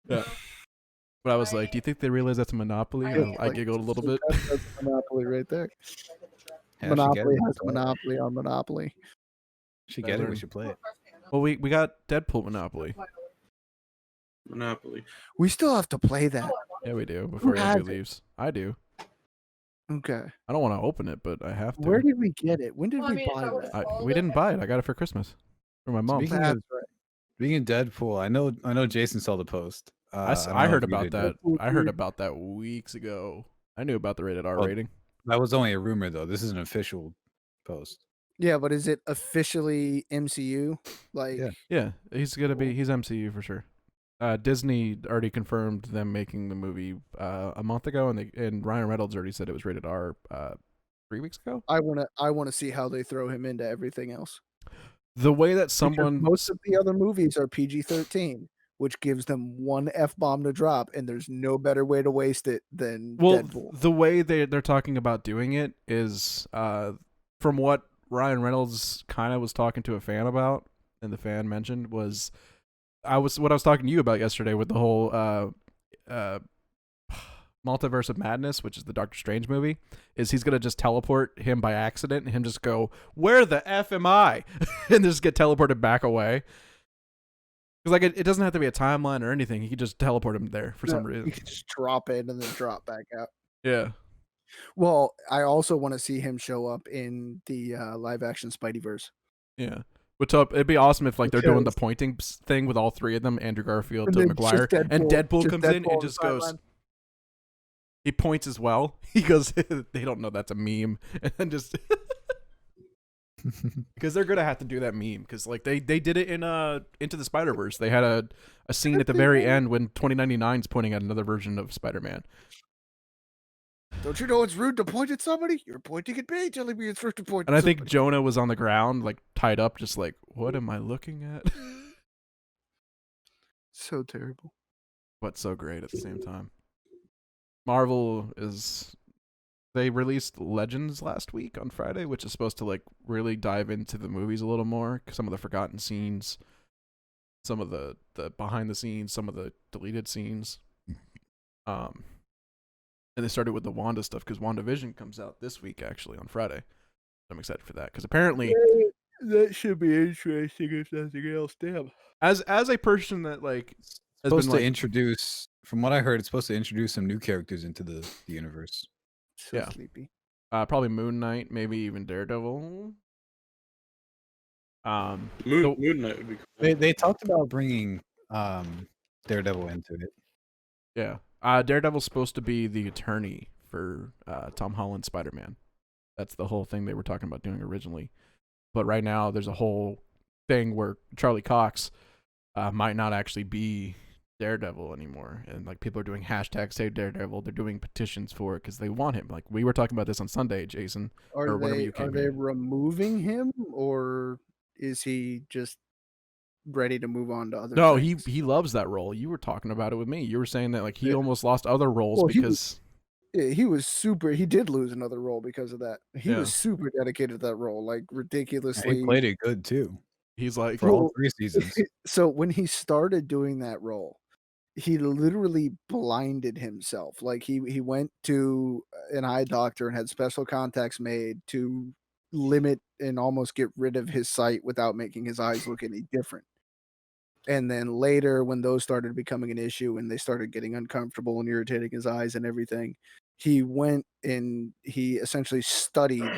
Yeah. But I was like, do you think they realize that's a monopoly? And I giggled a little bit. That's Monopoly right there. Yeah, Monopoly has a monopoly on Monopoly. Should get it. We should play it. Well, we got Deadpool Monopoly. Monopoly. We still have to play that. Yeah, we do. Before Andrew leaves. I do. Okay. I don't want to open it, but I have to. Where did we get it? When did we buy that? We didn't buy it. I got it for Christmas. For my mom. Speaking of Deadpool, I know Jason saw the post. I heard about that. I heard about that weeks ago. I knew about the rated R rating. That was only a rumor, though. This is an official post. Yeah, but is it officially MCU? Like, yeah, he's MCU for sure. Disney already confirmed them making the movie a month ago, and Ryan Reynolds already said it was rated R 3 weeks ago. I wanna see how they throw him into everything else. The way that most of the other movies are PG-13, which gives them one F-bomb to drop, and there's no better way to waste it than Deadpool. The way they're talking about doing it is from what Ryan Reynolds kind of was talking to a fan about, and the fan mentioned was what I was talking to you about yesterday with the whole Multiverse of Madness, which is the Doctor Strange movie, is he's gonna just teleport him by accident and him just go, where the F am I? And just get teleported back away. Because like it doesn't have to be a timeline or anything. He could just teleport him there for some reason. You could just drop in and then drop back out. Yeah. Well, I also want to see him show up in the live action Spideyverse. Yeah. It'd be awesome if like they're doing the pointing thing with all three of them, Andrew Garfield, Tobey Maguire, and Deadpool comes in and just goes. He points as well. He goes, they don't know that's a meme, and then just because they're gonna have to do that meme because like they did it in Into the Spider-Verse. They had a scene at the very end when 2099's pointing at another version of Spider-Man. Don't you know it's rude to point at somebody? You're pointing at me, telling me it's rude to point. And I think Jonah was on the ground, like tied up, just like, what am I looking at? So terrible, but so great at the same time. Marvel is they released Legends last week on Friday, which is supposed to like really dive into the movies a little more, some of the forgotten scenes, some of the behind the scenes, some of the deleted scenes. And they started with the Wanda stuff because WandaVision comes out this week actually on Friday. I'm excited for that because apparently That should be interesting if nothing else. Damn. as a person that like It's has supposed been to like introduce, from what I heard, it's supposed to introduce some new characters into the universe. So Yeah. sleepy. Probably Moon Knight, maybe even Daredevil. Moon Knight would be cool. They talked about bringing Daredevil into it. Yeah. Daredevil's supposed to be the attorney for Tom Holland's Spider-Man. That's the whole thing they were talking about doing originally. But right now, there's a whole thing where Charlie Cox might not actually be Daredevil anymore. And like people are doing hashtag Save Daredevil. They're doing petitions for it because they want him. Like we were talking about this on Sunday, Jason. Are whenever they you came are they here. removing him, or is he just ready to move on to other? No, things? he loves that role. You were talking about it with me. You were saying that like he Yeah. almost lost other roles Well, because he was super. He did lose another role because of that. He Yeah. was super dedicated to that role, like And ridiculously. he played it good too he's like for all Well, 3 seasons. So when he started doing that role, he literally blinded himself. Like he went to an eye doctor and had special contacts made to limit and almost get rid of his sight without making his eyes look any different. And then later, when those started becoming an issue and they started getting uncomfortable and irritating his eyes and everything, he went and he essentially studied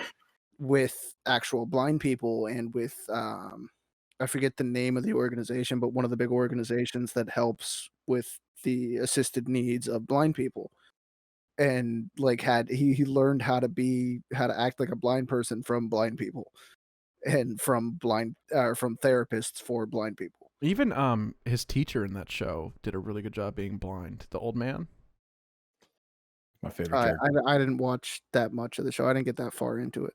with actual blind people and with I forget the name of the organization, but one of the big organizations that helps with the assisted needs of blind people. And like he learned how to act like a blind person from blind people and from from therapists for blind people. even his teacher in that show did a really good job being blind. The old man. My favorite I, character. I didn't watch that much of the show. I didn't get that far into it.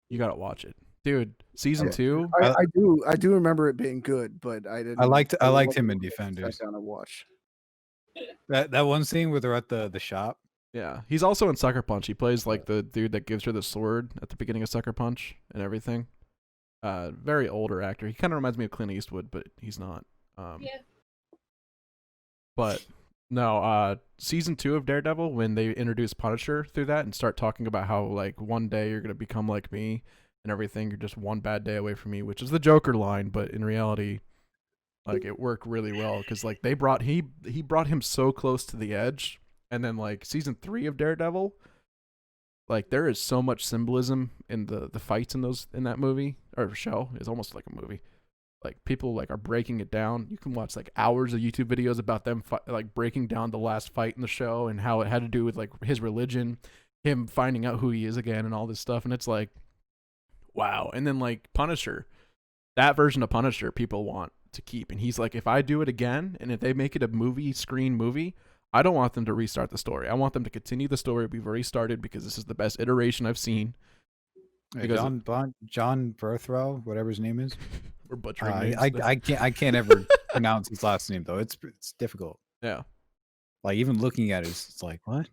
You gotta watch it, dude. Season Okay. 2. I do remember it being good, but I didn't. I liked wasn't him in able to sit Defenders. down and watch. That one scene where they're at the shop. Yeah, he's also in Sucker Punch. He plays like the dude that gives her the sword at the beginning of Sucker Punch and everything. Very older actor. He kind of reminds me of Clint Eastwood, but he's not. Yeah. But no, season 2 of Daredevil, when they introduce Punisher through that and start talking about how like one day you're gonna become like me and everything, you're just one bad day away from me, which is the Joker line, but in reality, like it worked really well because like he brought him so close to the edge, and then like season 3 of Daredevil, like there is so much symbolism in the fights in that movie or show. It's almost like a movie. Like people like are breaking it down. You can watch like hours of YouTube videos about them like breaking down the last fight in the show and how it had to do with like his religion, him finding out who he is again, and all this stuff. And it's like, wow. And then like Punisher, that version of Punisher, people want to keep. And he's like, if I do it again, and if they make it a screen movie, I don't want them to restart the story. I want them to continue the story we've already started because this is the best iteration I've seen. Because John Berthrow, whatever his name is. We're butchering names. I can't ever pronounce his last name though. It's difficult. Yeah. Like even looking at it, it's like what?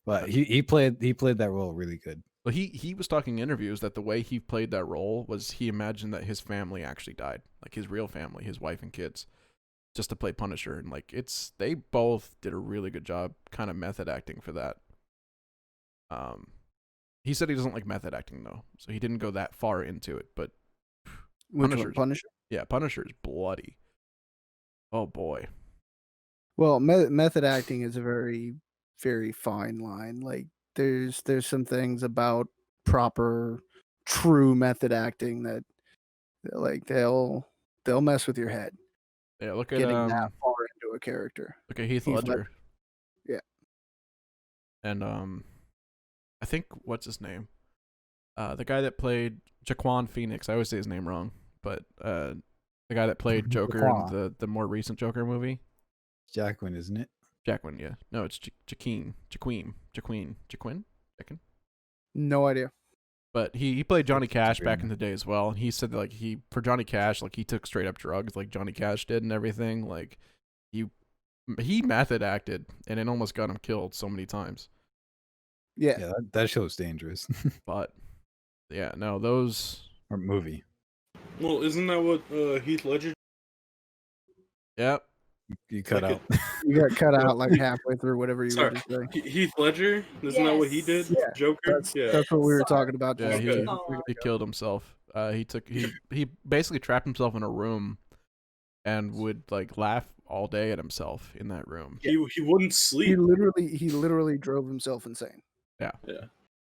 But he played that role really good. Well, he was talking in interviews that the way he played that role was he imagined that his family actually died, like his real family, his wife and kids, just to play Punisher. And like they both did a really good job, kind of method acting for that. He said he doesn't like method acting though, so he didn't go that far into it. But Punisher? Yeah, Punisher is bloody. Oh boy. Well, method acting is a very, very fine line. Like there's some things about proper, true method acting that like they'll mess with your head. Yeah, look at getting that far into a character. Look at Heath Heath Ledger. Yeah. And I think what's his name? The guy that played Jaquan Phoenix. I always say his name wrong, but the guy that played Joker in the more recent Joker movie. Jacqueline, isn't it? Jacqueline, yeah. No, it's Jaquin. No idea. But he played Johnny Cash back in the day as well, and he said that, like for Johnny Cash, like he took straight up drugs like Johnny Cash did and everything. Like he method acted, and it almost got him killed so many times. Yeah. Yeah, that show's dangerous. But yeah, no, those. Or movie. Well, isn't that what Heath Ledger? Yep. You cut Like out. You got cut out like halfway through whatever you were Sorry, just saying. Heath Ledger? Isn't that what he did? Yeah, Joker? Yeah. That's what we were talking about. Yeah, just he a second ago. killed himself. He basically trapped himself in a room, and would like laugh all day at himself in that room. He wouldn't He sleep. literally drove himself insane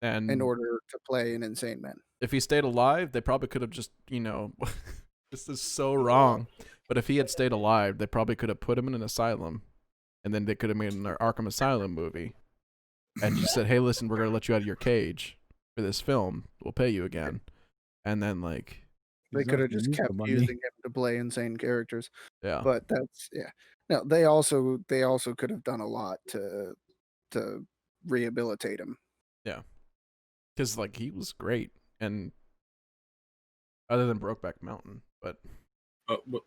And in order to play an insane man. if he stayed alive, they probably could have just, this is so wrong. But if he had stayed alive, they probably could have put him in an asylum, and then they could have made an Arkham Asylum movie, and just said, "Hey, listen, we're gonna let you out of your cage for this film. We'll pay you again." And then like, They He's could not have just using kept the money. using him to play insane characters. yeah, But that's No, they also could have done a lot to rehabilitate him. because like he was great, and other than Brokeback Mountain, but But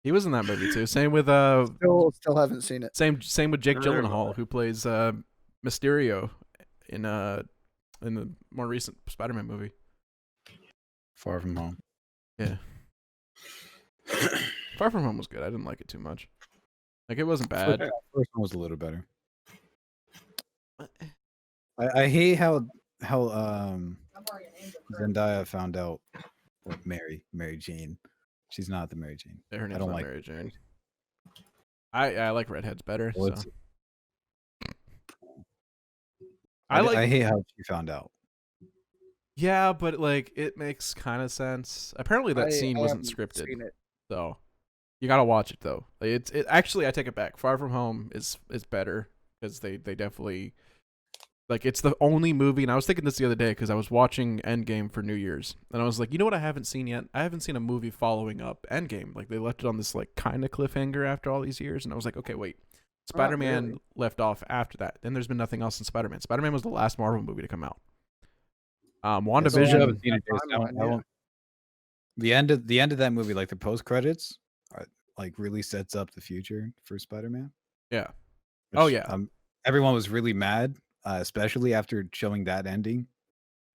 he was in that movie too. Same with Still haven't seen it. same with Jake I remember Gyllenhaal, that. who plays Mysterio in the more recent Spider-Man movie. Far From Home. Yeah. Far From Home was good. I didn't like it too much. Like, it wasn't bad. First one was a little better. I hate how Zendaya found out what Mary Jane. She's not the Mary Jane. Her name's don't not like Mary Jane. I like redheads better. Well, So. I hate how she found out. Yeah, but like it makes kind of sense. Apparently that scene wasn't haven't scripted, seen it. so you gotta watch it though. Like, it actually, I take it back. Far From Home is better because they definitely, like, it's the only movie. And I was thinking this the other day because I was watching Endgame for New Year's, and I was like, you know what I haven't seen yet? I haven't seen a movie following up Endgame. Like, they left it on this like kind of cliffhanger after all these years, and I was like, okay, wait. Spider-Man really. left off after that. Then there's been nothing else in Spider-Man. Spider-Man was the last Marvel movie to come out. WandaVision. I haven't seen it, Jason. I Timeline, won't- The end of that movie, like the post credits, like really sets up the future for Spider-Man. Yeah. Oh, yeah. Everyone was really mad, especially after showing that ending.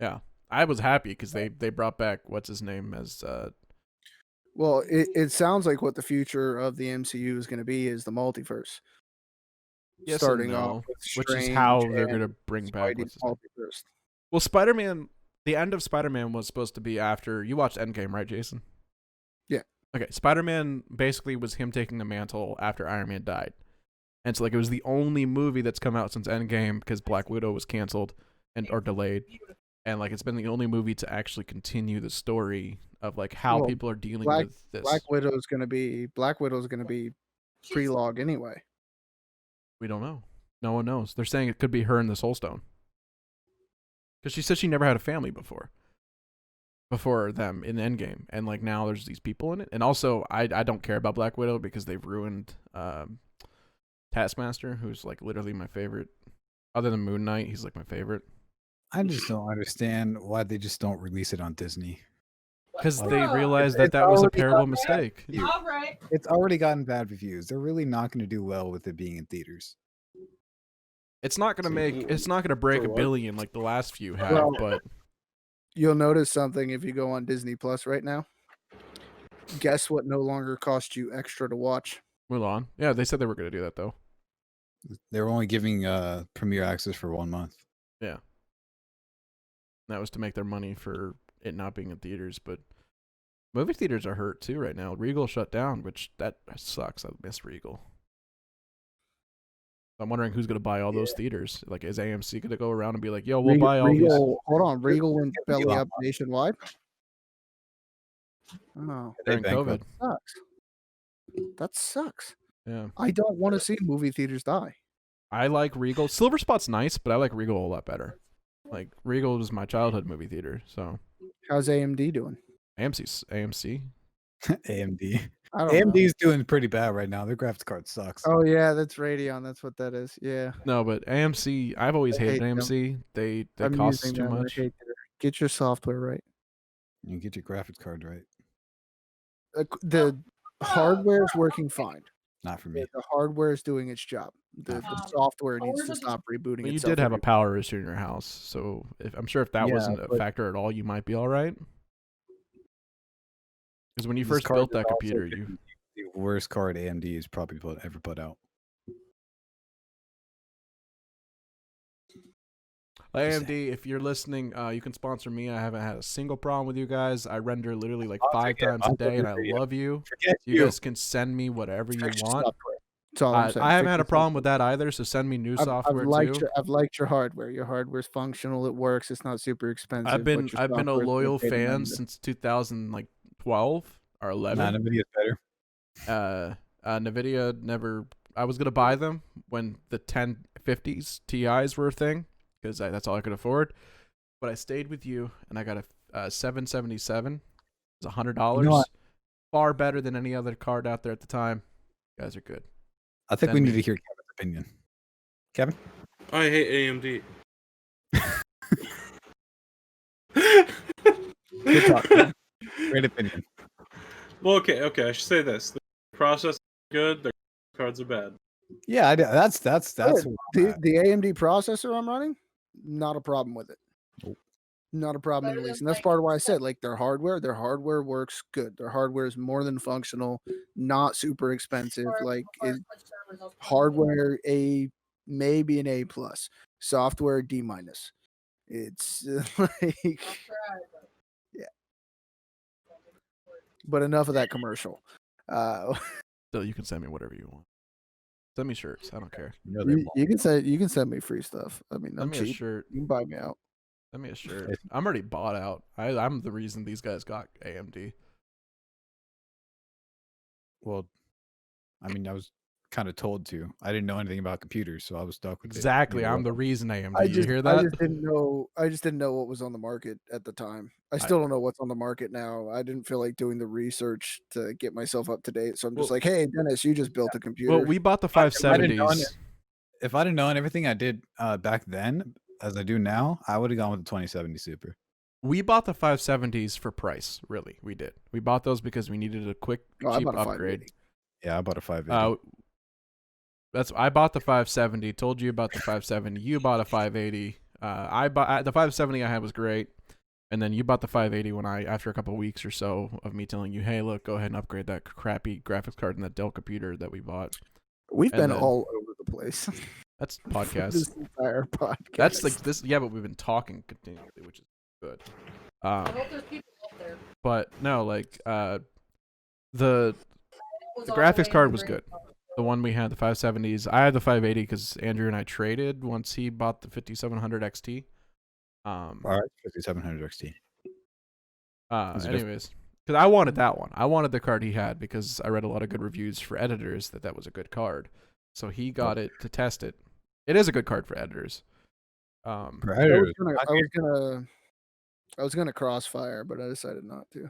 Yeah. I was happy because they brought back what's his name as Well, it sounds like what the future of the MCU is going to be is the multiverse. Yes and starting no, off with which is Strange how they're and gonna bring back Spidey's what's his name. multiverse. Well, Spider-Man, the end of Spider-Man was supposed to be after you watched Endgame, right, Jason? Yeah. Okay, Spider-Man basically was him taking the mantle after Iron Man died. And so like it was the only movie that's come out since Endgame because Black Widow was canceled or delayed. And like it's been the only movie to actually continue the story of like how Well, people are dealing Black- with this. Black Widow's going to be pre-log anyway. We don't know. No one knows. They're saying it could be her in the Soul Stone. Because she said she never had a family before them in Endgame. And like now there's these people in it. And also I don't care about Black Widow because they've ruined Taskmaster, who's like literally my favorite. Other than Moon Knight, he's like my favorite. I just don't understand why they just don't release it on Disney. Because Like, they realized it's that was a already terrible gotten mistake. All right. It's already gotten bad reviews. They're really not going to do well with it being in theaters. It's not gonna break For a what? billion like the last few have, Well, but You'll notice something if you go on Disney Plus right now. Guess what no longer costs you extra to watch? Mulan. Yeah, they said they were gonna do that though. They're only giving premiere access for 1 month. Yeah. That was to make their money for it not being in theaters, but movie theaters are hurt too right now. Regal shut down, which that sucks. I miss Regal. I'm wondering who's gonna buy all those theaters. Like, is AMC gonna go around and be like, "Yo, we'll buy all these"? Hold on, Regal went It'll be belly a lot up nationwide. Oh, They During COVID. bankrupt. sucks. That sucks. Yeah, I don't want to see movie theaters die. I like Regal. Silver Spot's nice, but I like Regal a lot better. Like, Regal was my childhood movie theater, so How's AMD doing? AMC. AMD. I don't know. AMD's doing pretty bad right now. Their graphics card sucks. Oh yeah, that's Radeon. That's what that is. Yeah. No, but AMC. I've always I hated hate them. AMC. They I'm cost using too them. I much. hate get your software right. You get your graphics card right. The hardware is working fine. Not for me. The hardware is doing its job. The software needs to stop rebooting Well, you itself. did have a every- power issue in your house, so I'm sure if that Yeah, wasn't a but- factor at all, you might be all right. Because when you This first card built is that also computer, gonna you be the worst card AMD has probably ever put out. AMD, if you're listening, you can sponsor me. I haven't had a single problem with you guys. I render literally like 5 times a day, and I love you. Forget You guys can send me whatever you Fix your want. software. That's all I'm saying. I haven't Fix had a your problem with software. that either, so send me new I've software liked too. I've liked your hardware. Your hardware's functional. It works. It's not super expensive. I've been but your a software's been loyal okay to fan render. since 2012 or Nah, 11. Nvidia's better. Nvidia never. I was gonna buy them when the 1050s Ti's were a thing because that's all I could afford. But I stayed with you, and I got a 777. It's $100. You know what? Far better than any other card out there at the time. You guys are good. I think Send we me. need to hear Kevin's opinion. Kevin? I hate AMD. Good talk. Kevin. Great opinion. Well, okay. I should say this: the process is good, the cards are bad. Yeah, that's Good. where I'm at. The AMD processor I'm running, not a problem with it. Nope. Not a problem in the least. And that's part of why I said like their hardware works good. Their hardware is more than functional, not super expensive. Like hardware maybe an A plus, software D minus. It's like but enough of that commercial. So you can send me whatever you want. Send me shirts. I don't care. You know they won't. you can send me free stuff. I mean, Send I'm me a cheap. shirt. You can buy me out. Send me a shirt. I'm already bought out. I'm the reason these guys got AMD. Well, I mean, I was kind of told to. I didn't know anything about computers, so I was stuck with Exactly. it. I'm the reason AMD. I You hear that? I just didn't know what was on the market at the time. I still don't know what's on the market now. I didn't feel like doing the research to get myself up to date. So I'm just Well- like, hey, Dennis, you just built a computer. Well, we bought the If I didn't know 570s. If I'd have known everything I did back then, as I do now, I would have gone with the 2070 Super. We bought the 570s for price. Really, we did. We bought those because we needed a quick, I cheap bought a upgrade. 580. Yeah, I bought a 580. I bought the 570. Told you about the 570. You bought a 580. I bought the 570. I had was great, and then you bought the 580 when after a couple of weeks or so of me telling you, hey, look, go ahead and upgrade that crappy graphics card in that Dell computer that we bought. We've and been then- all over the place. That's for podcast. this entire podcast. That's like this. Yeah, but we've been talking continually, which is good. I hope there's people out there. But no, like the It was all graphics way card was great. good. The one we had, the 570s. I had the 580 because Andrew and I traded once he bought the 5700 XT. All right, 5700 XT. Is it Anyways, because I wanted that one. I wanted the card he had because I read a lot of good reviews for editors that was a good card. So he got it to test it. It is a good card for editors. I was gonna crossfire, but I decided not to.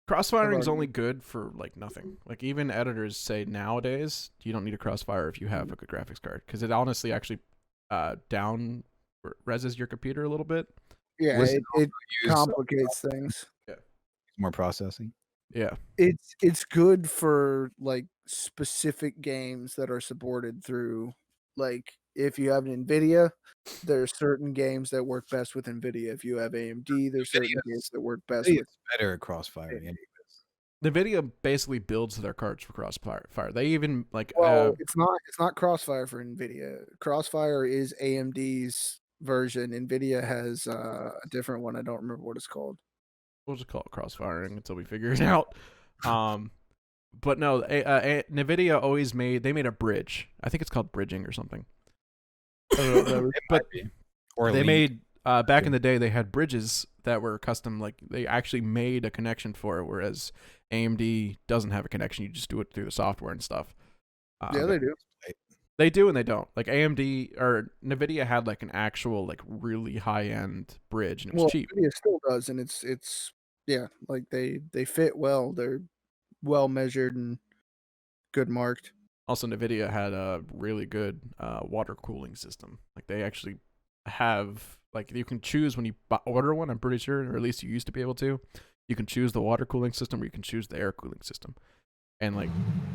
Crossfiring is already- only good for like nothing. Like even editors say nowadays you don't need a crossfire if you have a good graphics card because it honestly actually down reses your computer a little bit. Yeah, Was it Use complicates things. more processing. Yeah. It's good for like specific games that are supported through like if you have an Nvidia, there's certain games that work best with Nvidia. If you have AMD, there's certain NVIDIA's- games that work best It's with better at crossfire. anyways. NVIDIA basically builds their cards for Crossfire. They even like Well, it's not Crossfire for Nvidia. Crossfire is AMD's version. Nvidia has a different one. I don't remember what it's called. we'll just call it crossfiring until we figure it out. But no, NVIDIA always made a bridge. I think it's called bridging or something. It But might be. Or they lead. made back in the day they had bridges that were custom. Like they actually made a connection for it, whereas AMD doesn't have a connection. You just do it through the software and stuff. Yeah, they do. They do and they don't. Like AMD or NVIDIA had like an actual like really high end bridge and it was Well, cheap. Nvidia still does, and it's yeah, like they fit well. They're well measured and good marked. Also, NVIDIA had a really good water cooling system. Like they actually have like you can choose when you order one. I'm pretty sure, or at least you used to be able to. You can choose the water cooling system, or you can choose the air cooling system. And like,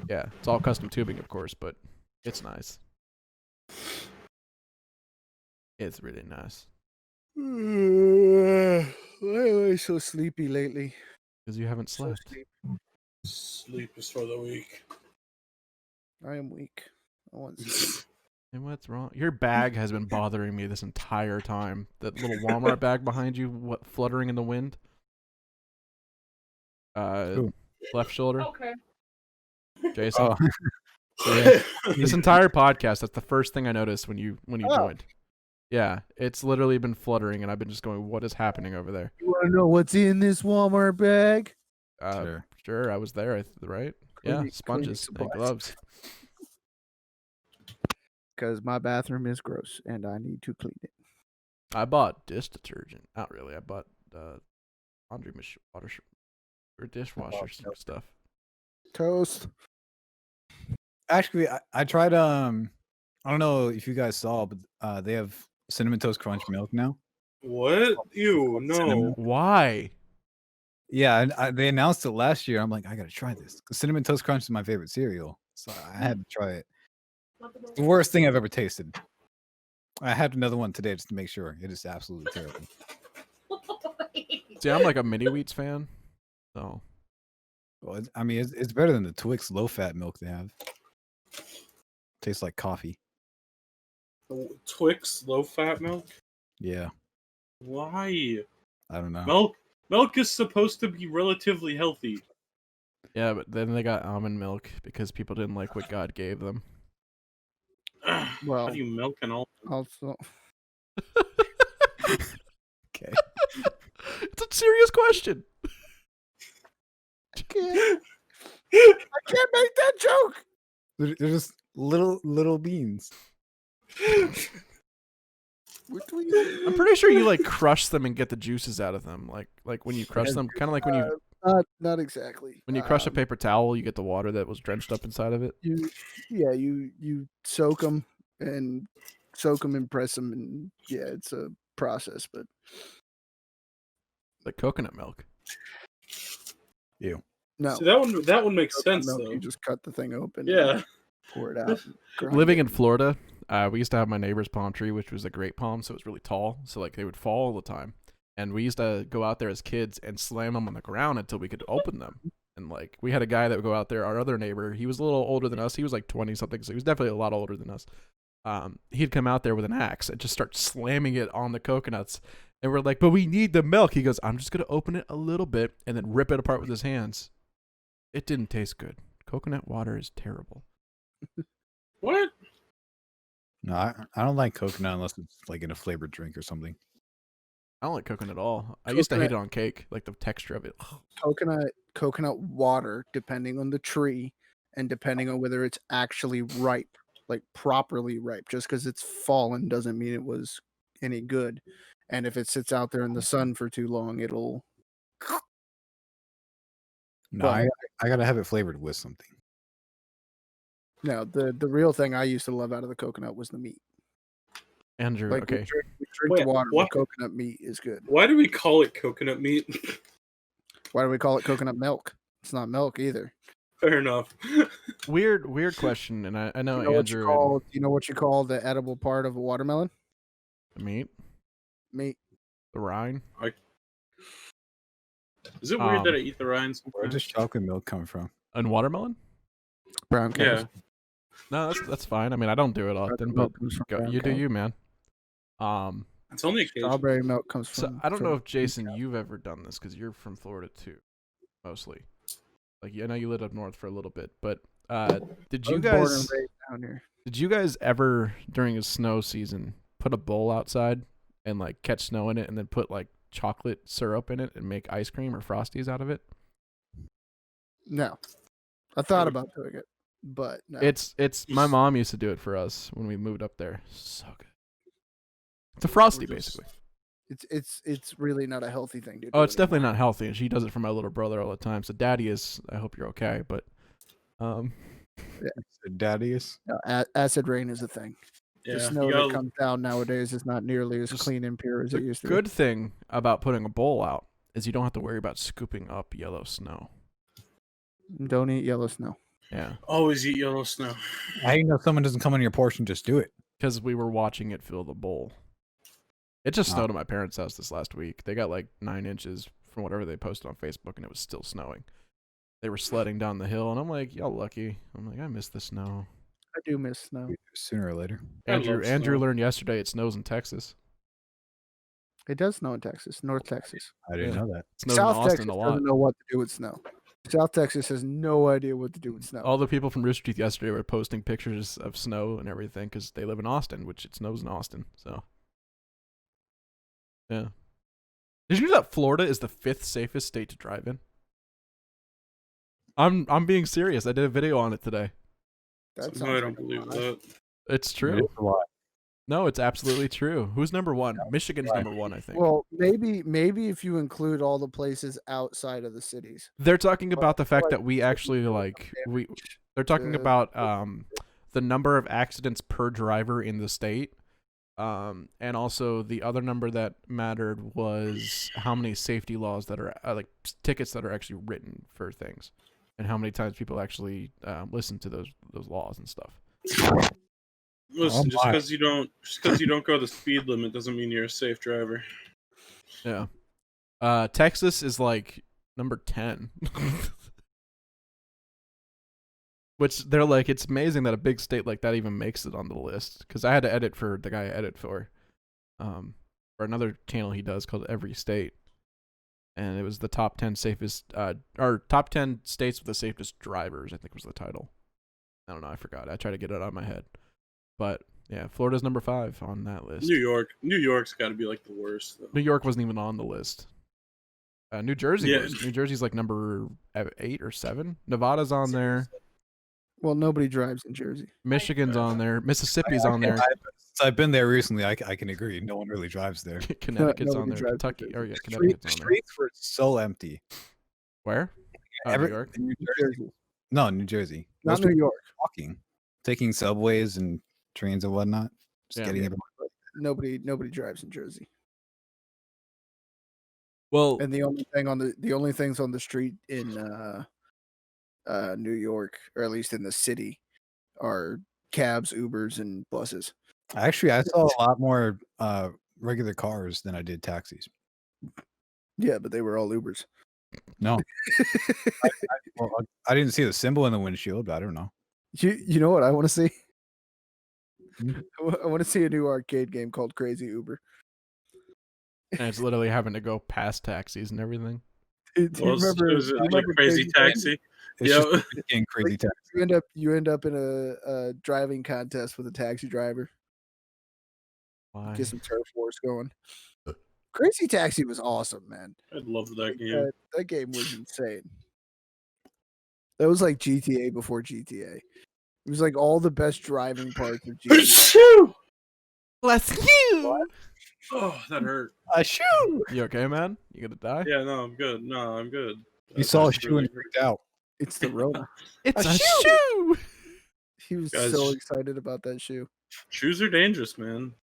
yeah, it's all custom tubing, of course, but it's nice. It's really nice. Why am I so sleepy lately? Because you haven't So slept. sleepy. Sleep is for the weak. I am weak. I want sleep. And what's wrong? Your bag has been bothering me this entire time. That little Walmart bag behind you, fluttering in the wind. Who? Left shoulder. Okay. Jason. Oh, yeah. This entire podcast, that's the first thing I noticed when you Oh. joined. Yeah, it's literally been fluttering, and I've been just going, "What is happening over there?" You want to know what's in this Walmart bag? Sure, I was there, right? Yeah, Cleaning sponges and supplies. gloves. Because my bathroom is gross and I need to clean it. I bought dish detergent. Not really. I bought laundry machine, or dishwasher stuff. Toast. Actually, I tried. I don't know if you guys saw, but they have cinnamon toast crunch milk now. What? Ew, no. Cinnamon. Why? Yeah, they announced it last year. I'm like, I gotta try this. 'Cause cinnamon toast crunch is my favorite cereal, so I had to try it. It's the worst thing I've ever tasted. I had another one today just to make sure. It is absolutely terrible. See, I'm like a mini wheats fan, so Well, I mean, it's better than the Twix low-fat milk they have. Tastes like coffee. Twix low-fat milk? Yeah, Why? I don't know. Milk is supposed to be relatively healthy. yeah. But then they got almond milk because people didn't like what God gave them. How do you milk an almond? Also, Okay. It's a serious question. I can't make that joke. They're just little beans. What do we I'm pretty sure you like crush them and get the juices out of them. Like when you crush them, kind of like when you not exactly. crush a paper towel, you get the water that was drenched up inside of it. You soak them and press them, and yeah, it's a process, but Like coconut milk. Ew. no. See, that one makes Coconut sense milk, though. You just cut the thing open. Yeah. And pour it out. and grind Living it. in Florida, we used to have my neighbor's palm tree, which was a great palm, so it was really tall. So like they would fall all the time, and we used to go out there as kids and slam them on the ground until we could open them. And like we had a guy that would go out there. Our other neighbor, he was a little older than us. He was like 20 something, so he was definitely a lot older than us. He'd come out there with an axe and just start slamming it on the coconuts. And we're like, but we need the milk. He goes, I'm just gonna open it a little bit and then rip it apart with his hands. It didn't taste good. Coconut water is terrible. What? No, I don't like coconut unless it's like in a flavored drink or something. I don't like coconut at all. I used to hate it on cake, like the texture of it. Coconut water, depending on the tree and depending on whether it's actually ripe, like properly ripe. Just because it's fallen doesn't mean it was any good. And if it sits out there in the sun for too long, it'll. No, I gotta have it flavored with something. No, the real thing I used to love out of the coconut was the meat. Andrew, Like okay. we drink Wait, the water, what? but coconut meat is good. Why do we call it coconut meat? Why do we call it coconut milk? It's not milk either. Fair enough. Weird question, and I know, You know Andrew you know what you call the edible part of a watermelon? and the meat, Meat. the rind. Is it weird that I eat the rinds? Where does chocolate milk come from? And watermelon? Brown cows. Yeah. No, that's fine. I mean, I don't do it often, but Milk comes from brown you do cows. you, man. It's only occasional. Strawberry milk comes from. So I don't from know if beef Jason, cow. you've ever done this because you're from Florida too, mostly. Like I know you lived up north for a little bit, but did I you was born and guys raised down here. did you guys ever during a snow season put a bowl outside and like catch snow in it and then put like chocolate syrup in it and make ice cream or frosties out of it? No, I thought about doing it, but no. It's my mom used to do it for us when we moved up there. So good. It's a frosty basically. It's really not a healthy thing to do. Oh, it's definitely anymore. not healthy, and she does it for my little brother all the time. So daddy is. I hope you're okay, but Daddiest. No, acid rain is a thing. Yeah. The you snow gotta- that comes down nowadays is not nearly as Just clean and pure as the it used to good be. thing about putting a bowl out is you don't have to worry about scooping up yellow snow. Don't eat yellow snow. Yeah, Always eat yellow snow. How do you know someone doesn't come on your porch and just do it? because we were watching it fill the bowl. It just Oh. snowed at my parents' house this last week. They got like 9 inches from whatever they posted on Facebook, and it was still snowing. They were sledding down the hill, and I'm like, y'all lucky. I'm like, I miss the snow. I do miss snow. Sooner or later. I Andrew love Andrew snow. learned yesterday it snows in Texas. It does snow in Texas, North Texas. I didn't Yeah. know that. It snows South in Austin Texas a lot. doesn't know what to do with snow. South Texas has no idea what to do with snow. All the people from Rooster Teeth yesterday were posting pictures of snow and everything because they live in Austin, which it snows in Austin. So, yeah. Did you know that Florida is the 5th safest state to drive in? I'm being serious. I did a video on it today. That No, I sounds don't like a believe lie. that. It's It true. is a lot. No, it's absolutely true. Who's number one? Michigan's Right. number one, I think. Well, maybe if you include all the places outside of the cities. They're talking about the fact like, that we actually they're talking to- about the number of accidents per driver in the state. And also the other number that mattered was how many safety laws that are like tickets that are actually written for things, and how many times people actually listen to those laws and stuff. Listen, just my. because you don't go the speed limit doesn't mean you're a safe driver. Yeah. Texas is like number 10. Which they're like, it's amazing that a big state like that even makes it on the list. Because I had to edit for the guy I edit for another channel he does called Every State. And it was the top 10 safest, or top 10 states with the safest drivers, I think was the title. I don't know, I forgot. I tried to get it out of my head. But yeah, Florida's number 5 on that list. New York's got to be like the worst. Though. New York wasn't even on the list. New Jersey Yeah. was. New Jersey's like number 8 or 7. Nevada's on there. Well, nobody drives in Jersey. Michigan's on there. Mississippi's on there. Since I've been there recently, I can agree. No one really drives there. Connecticut's on nobody there. drives in Kentucky. Jersey. Or yeah, The Connecticut's on there. streets were so empty. Where? Oh, Every- New York. in New New Jersey. Jersey. No, New Jersey. Not Most New people York. were walking, taking subways and trains and whatnot. Just Yeah. getting Yeah. everyone. Nobody drives in Jersey. Well, And the only things on the street in New York, or at least in the city, are cabs, Ubers, and buses. Actually, I saw a lot more regular cars than I did taxis. Yeah, but they were all Ubers. No, well, I didn't see the symbol in the windshield, but I don't know. You know what I want to see? Hmm? I want to see a new arcade game called Crazy Uber. and it's literally having to go past taxis and everything. Do you Well, remember, is it do you like remember Crazy Taxi? It's Yeah. just getting crazy taxi. You end up in a driving contest with a taxi driver. Why? Get some turf wars going. Crazy Taxi was awesome, man. I love that game. That game was insane. That was like GTA before GTA. It was like all the best driving parts of GTA. Bless you. Oh, that hurt. Shoo! You okay, man? You gonna die? Yeah, no, I'm good. No, I'm good. You saw a That's shoe really and freaked out. It's the Rona. It's A a shoe! shoe. He was Guys, so excited about that shoe. Shoes are dangerous, man.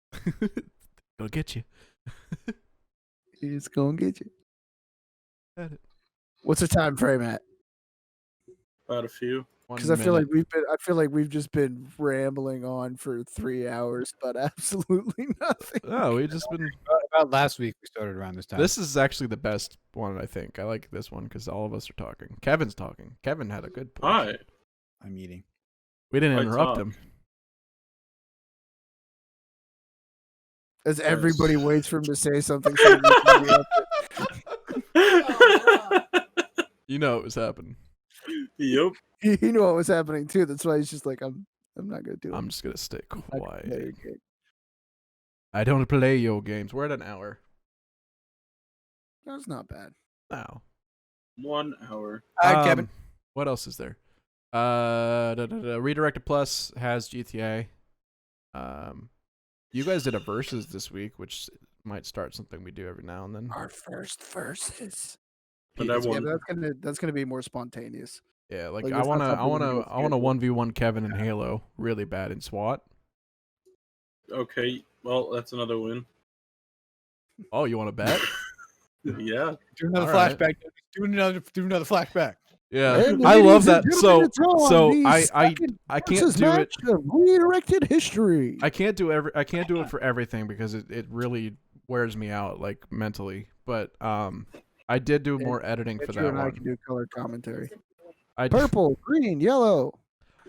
Go get you. He's gonna get you. Got it. What's the time frame at? About a few. Because I feel like we've just been rambling on for 3 hours about absolutely nothing. Oh, we just been. About last week, we started around this time. This is actually the best one, I think. I like this one because all of us are talking. Kevin's talking. Kevin had a good point. Hi. I'm eating. We didn't I interrupt talk. him. As everybody waits for him to say something. So we can interrupt You know it was happening. Yep. it. He knew what was happening too. That's why he's just like, I'm not gonna do it. I'm just gonna stay I'm not gonna play quiet. your game. I don't play your games. We're at an hour. That was not bad. Now. 1 hour. Kevin. What else is there? Redirected Plus has GTA. You guys did a versus this week, which might start something we do every now and then. Our first verses. But I Yeah, won. but that's gonna be more spontaneous. Yeah, like Like, I it's not wanna something we're gonna I wanna schedule. 1v1 Kevin in Halo really bad in SWAT. Okay, well, that's another win. Oh, you wanna bet? Yeah. Do another All right. flashback. Do another flashback. Yeah, And I love ladies and that. gentlemen, it's on So the I second can't versus do it. match of redirected history. I can't do it for everything because it really wears me out like mentally. But I did do more editing for Andrew that and I one. can do color commentary. I Purple, green, yellow.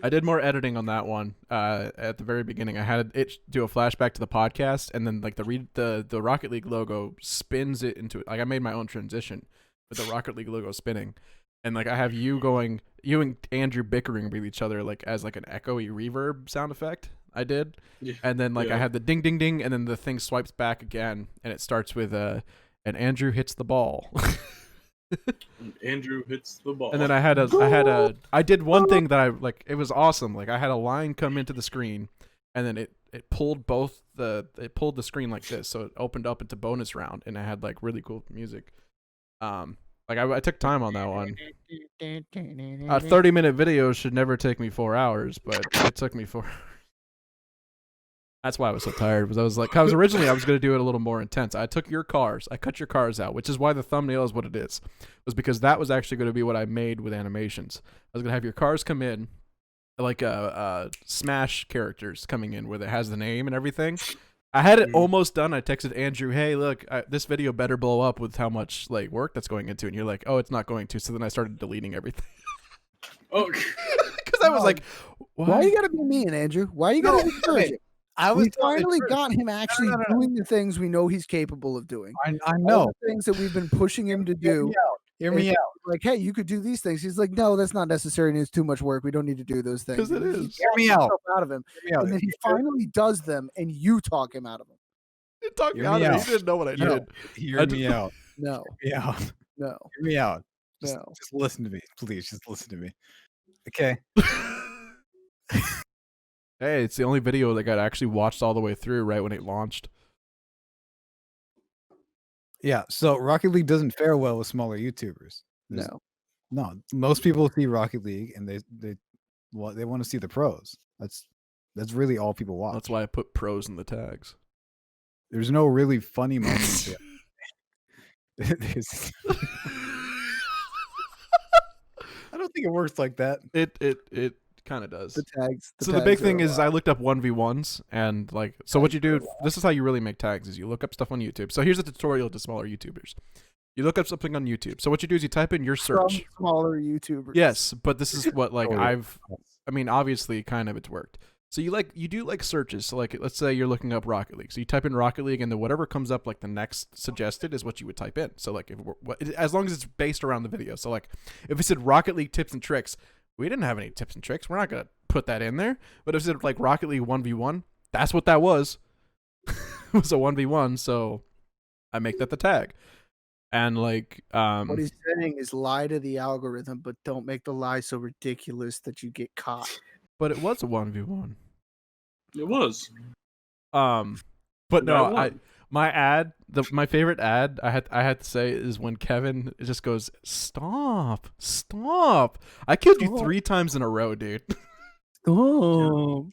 I did more editing on that one. At the very beginning, I had it do a flashback to the podcast, and then like the Rocket League logo spins it into like I made my own transition with the Rocket League logo spinning, and like I have you and Andrew bickering with each other like as like an echoey reverb sound effect. I did, and then like I had the ding ding ding, and then the thing swipes back again, and it starts with and Andrew hits the ball. Andrew hits the ball. And then I did one thing that I like. It was awesome. Like I had a line come into the screen, and then it pulled the screen like this, so it opened up into bonus round, and it had like really cool music. Like I took time on that one. A 30-minute video should never take me 4 hours, but it took me 4 hours. That's why I was so tired. Because I was originally I was gonna do it a little more intense. I cut your cars out, which is why the thumbnail is what it is. Was because that was actually gonna be what I made with animations. I was gonna have your cars come in, like Smash characters coming in where it has the name and everything. I had it almost done. I texted Andrew, "Hey, look, this video better blow up with how much like work that's going into it." And you're like, "Oh, it's not going to." So then I started deleting everything. Oh, because I was like, Why you gotta be mean, Andrew? Why you gotta encourage it? We finally got him actually doing the things we know he's capable of doing. I All know. the things that we've been pushing him to do. Hear me out. Like, hey, you could do these things. He's like, no, that's not necessary, and it's too much work. We don't need to do those things. Because it is. Hear me out. Out of him, Hear me out. and then he finally does them, and you talk him out of them. You talked me Hear out me of it. out. You didn't know what I No. did. Hear me out. No, Hear me out. no, Hear me out. Just, no. just listen to me, please. Just listen to me. Okay. Hey, it's the only video that got actually watched all the way through right when it launched. Yeah. So Rocket League doesn't fare well with smaller YouTubers. No. No. Most people see Rocket League and they want to see the pros. That's really all people watch. That's why I put pros in the tags. There's no really funny moments. There's- I don't think it works like that. It kind of does. The tags. So the big thing is I looked up 1v1s and like so what you do, this is how you really make tags is you look up stuff on YouTube. So here's a tutorial to smaller YouTubers. You look up something on YouTube. So what you do is you type in your search. From smaller YouTubers. Yes, but this is what like Oh, yeah. obviously kind of it's worked. So you do like searches. So like let's say you're looking up Rocket League. So you type in Rocket League and then whatever comes up like the next suggested is what you would type in. So like as long as it's based around the video. So like if it said Rocket League tips and tricks, we didn't have any tips and tricks. We're not going to put that in there. But if it said like Rocket League 1v1, that's what that was. It was a 1v1, so I make that the tag. And like What he's saying is lie to the algorithm, but don't make the lie so ridiculous that you get caught. but it was a 1v1. it was. But And I no, won. my favorite ad I had to say is when Kevin just goes, "Stop. I killed you 3 times in a row, dude." Oh.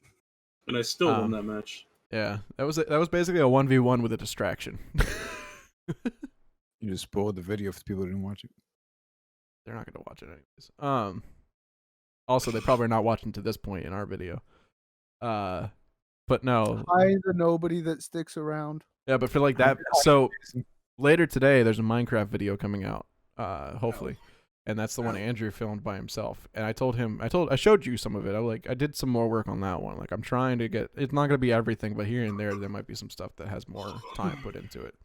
And I still won that match. Yeah. That was basically a 1v1 with a distraction. You just spoiled the video for the people who didn't watch it. They're not going to watch it anyways. Also, they probably are not watching to this point in our video. But no. Hi, the nobody that sticks around. Yeah, but for like that, so later today, there's a Minecraft video coming out, hopefully, and that's the one Andrew filmed by himself. And I showed you some of it. I did some more work on that one. Like I'm trying to get. It's not gonna be everything, but here and there might be some stuff that has more time put into it.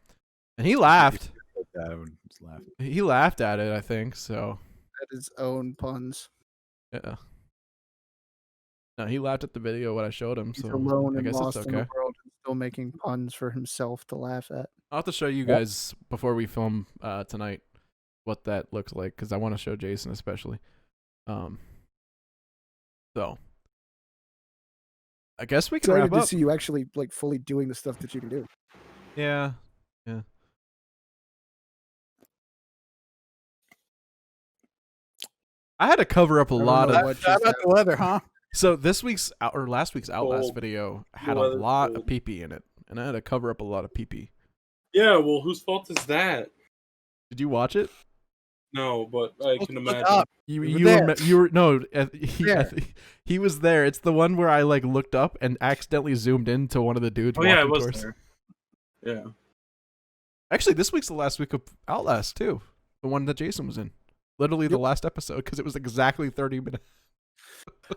And he laughed. I would just laugh. He laughed at it, I think. So At his own puns. yeah. No, he laughed at the video what I showed him. He's So alone I and guess lost it's in okay. the world and still making puns for himself to laugh at. I'll have to show you guys before we film tonight what that looks like because I want to show Jason especially. So I guess we can Excited wrap to up. see you actually like fully doing the stuff that you can do. Yeah. I had to cover up a lot know of. what Shout out the weather, huh? So this week's or last week's Outlast Cold. video had a Weather's lot cold. of pee-pee in it, and I had to cover up a lot of pee-pee. Yeah, well, whose fault is that? Did you watch it? No, but I can Look imagine. up. You You were you there. were you were no There. he was there. It's the one where I like looked up and accidentally zoomed into one of the dudes Oh walking yeah, I was towards. there. Yeah. Actually, this week's the last week of Outlast too. The one that Jason was in. Literally the Yep. last episode because it was exactly 30 minutes.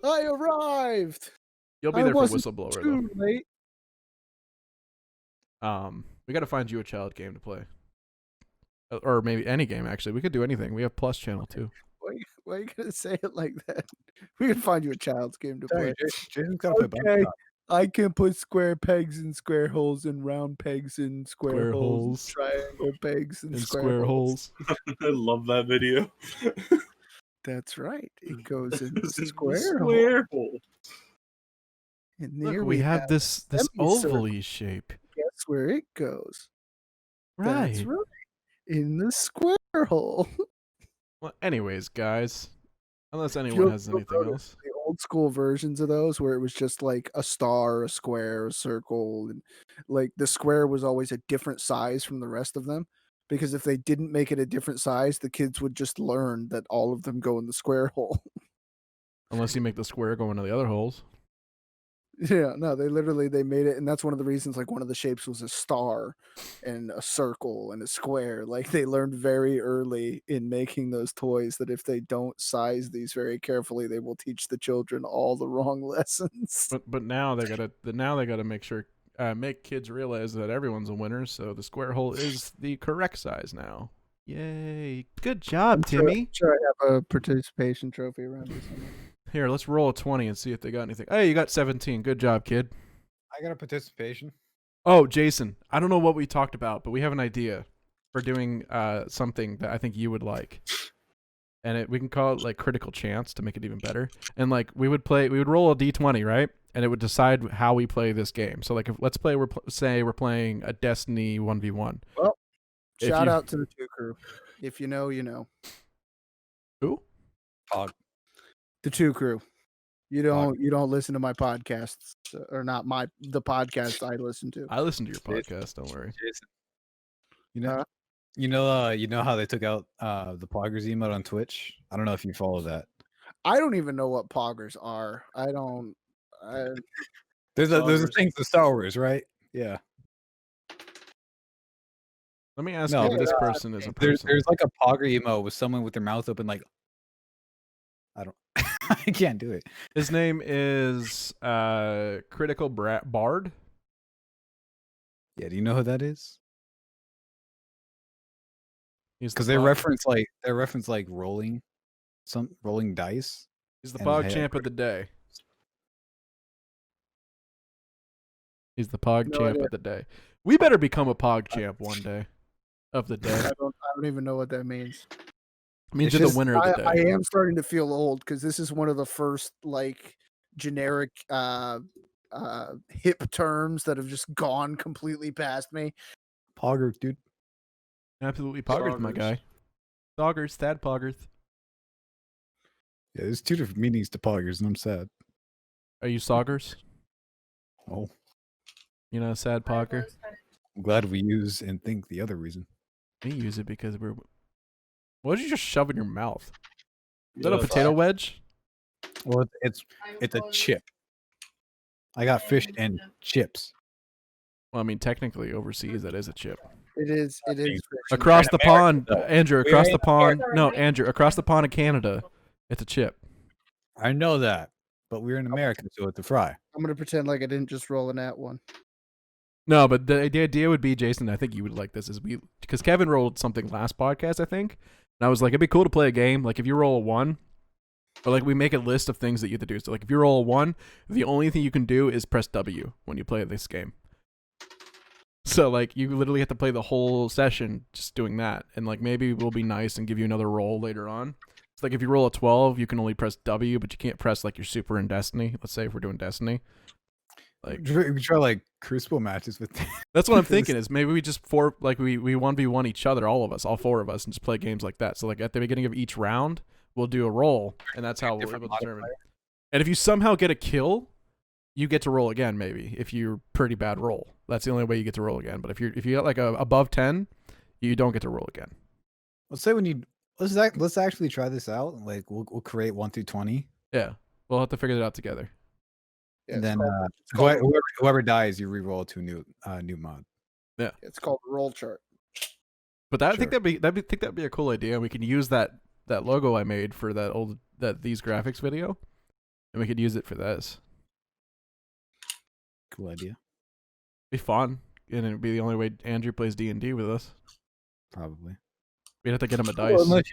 I arrived. You'll be I there for wasn't Whistleblower though. too late. We got to find you a child game to play. Or maybe any game, actually. We could do anything. We have Plus Channel, too. Why are you gonna say it like that? We can find you a child's game to Sorry, play. Jason's gotta play Okay, Bioshock. I can put square pegs in square holes and round pegs in square Square holes, holes. and triangle pegs in And square holes. I love that video. That's right. It goes in the This is the square hole. square hole. And Look, there we have this semicircle. oval-y shape. Guess where it goes? Right. That's right. In the square hole. Well, anyways, guys. Unless you anyone has ever anything notice else. the old school versions of those where it was just like a star, a square, a circle, and like the square was always a different size from the rest of them. Because if they didn't make it a different size, the kids would just learn that all of them go in the square hole. Unless you make the square go into the other holes. Yeah, no, they made it, and that's one of the reasons. Like one of the shapes was a star, and a circle and a square. Like they learned very early in making those toys that if they don't size these very carefully, they will teach the children all the wrong lessons. But now they gotta make sure make kids realize that everyone's a winner, so the square hole is the correct size now. Yay. Good job, Timmy. Sure, I have a participation trophy around here somewhere. Here, let's roll a 20 and see if they got anything. Hey, you got 17. Good job, kid. I got a participation. Oh, Jason, I don't know what we talked about, but we have an idea for doing something that I think you would like. And we can call it like critical chance to make it even better. And like we would roll a d20, right? And it would decide how we play this game. So like let's play say we're playing a Destiny 1v1. Well, If shout you- out to the two crew. If you know, you know. Who? The two crew. You don't listen to my podcasts, or not the podcast I listen to. I listen to your podcast, don't worry. Jason. You know how they took out the Poggers emote on Twitch? I don't know if you follow that. I don't even know what poggers are. There's a Poggers. thing for Star Wars, right? Yeah. Let me ask No, you if this person is a There's person. like a Pogger emote with someone with their mouth open, like I don't, I can't do it. His name is Critical Bard. Yeah, do you know who that is? He's the Because they Pog- reference like rolling dice. He's the and Pog hey, champ of the day. He's the Pog No champ idea. of the day. We better become a Pog champ one day of the day. I don't even know what that means. It means It's you're just- the winner of the I day. am starting to feel old because this is one of the first like generic hip terms that have just gone completely past me. Pogger, dude. Absolutely Poggerth, my Poggers. guy. Poggers, Thad Poggerth. Yeah, there's two different meanings to Poggers, and I'm sad. Are you Soggers? Oh, You know, sad Pogger? I'm glad we use and think the other reason. We use it because we're... What did you just shove in your mouth? Is that a Yes. potato wedge? Well, it's a chip. I got fish and chips. Well, I mean, technically, overseas, that is a chip. It is. Fiction. Across the America, pond, though. Andrew, We're across in the pond. America. No, Andrew, across the pond in Canada, it's a chip. I know that, but we're in America, so it's a fry. I'm gonna pretend like I didn't just roll a nat one. No, but the idea would be, Jason, I think you would like this, because Kevin rolled something last podcast, I think, and I was like, it'd be cool to play a game, like if you roll a 1, or like we make a list of things that you have to do. So like if you roll a 1, the only thing you can do is press W when you play this game. So like you literally have to play the whole session just doing that, and like maybe we'll be nice and give you another roll later on. It's like if you roll a 12, you can only press W, but you can't press like your super in Destiny. Let's say if we're doing Destiny. Like We could try like crucible matches with. that's what I'm thinking is maybe we just we 1v1 each other, all of us, all 4 of us, and just play games like that. So like at the beginning of each round, we'll do a roll, and that's how we'll Different able to determine. modifier. And if you somehow get a kill, you get to roll again. Maybe if you're pretty bad roll, that's the only way you get to roll again. But if you got like a above 10, you don't get to roll again. Let's say we need let's actually try this out. Like we'll create 1 through 20. Yeah, we'll have to figure it out together. Yeah, And it's then called- whoever dies, you re-roll to new mod. it's called roll chart. But I Sure. think that'd be a cool idea. We can use that logo I made for these graphics video, and we could use it for this. Cool idea. Be fun, and it'd be the only way Andrew plays D&D with us. Probably. We'd have to get him a dice. Well, unless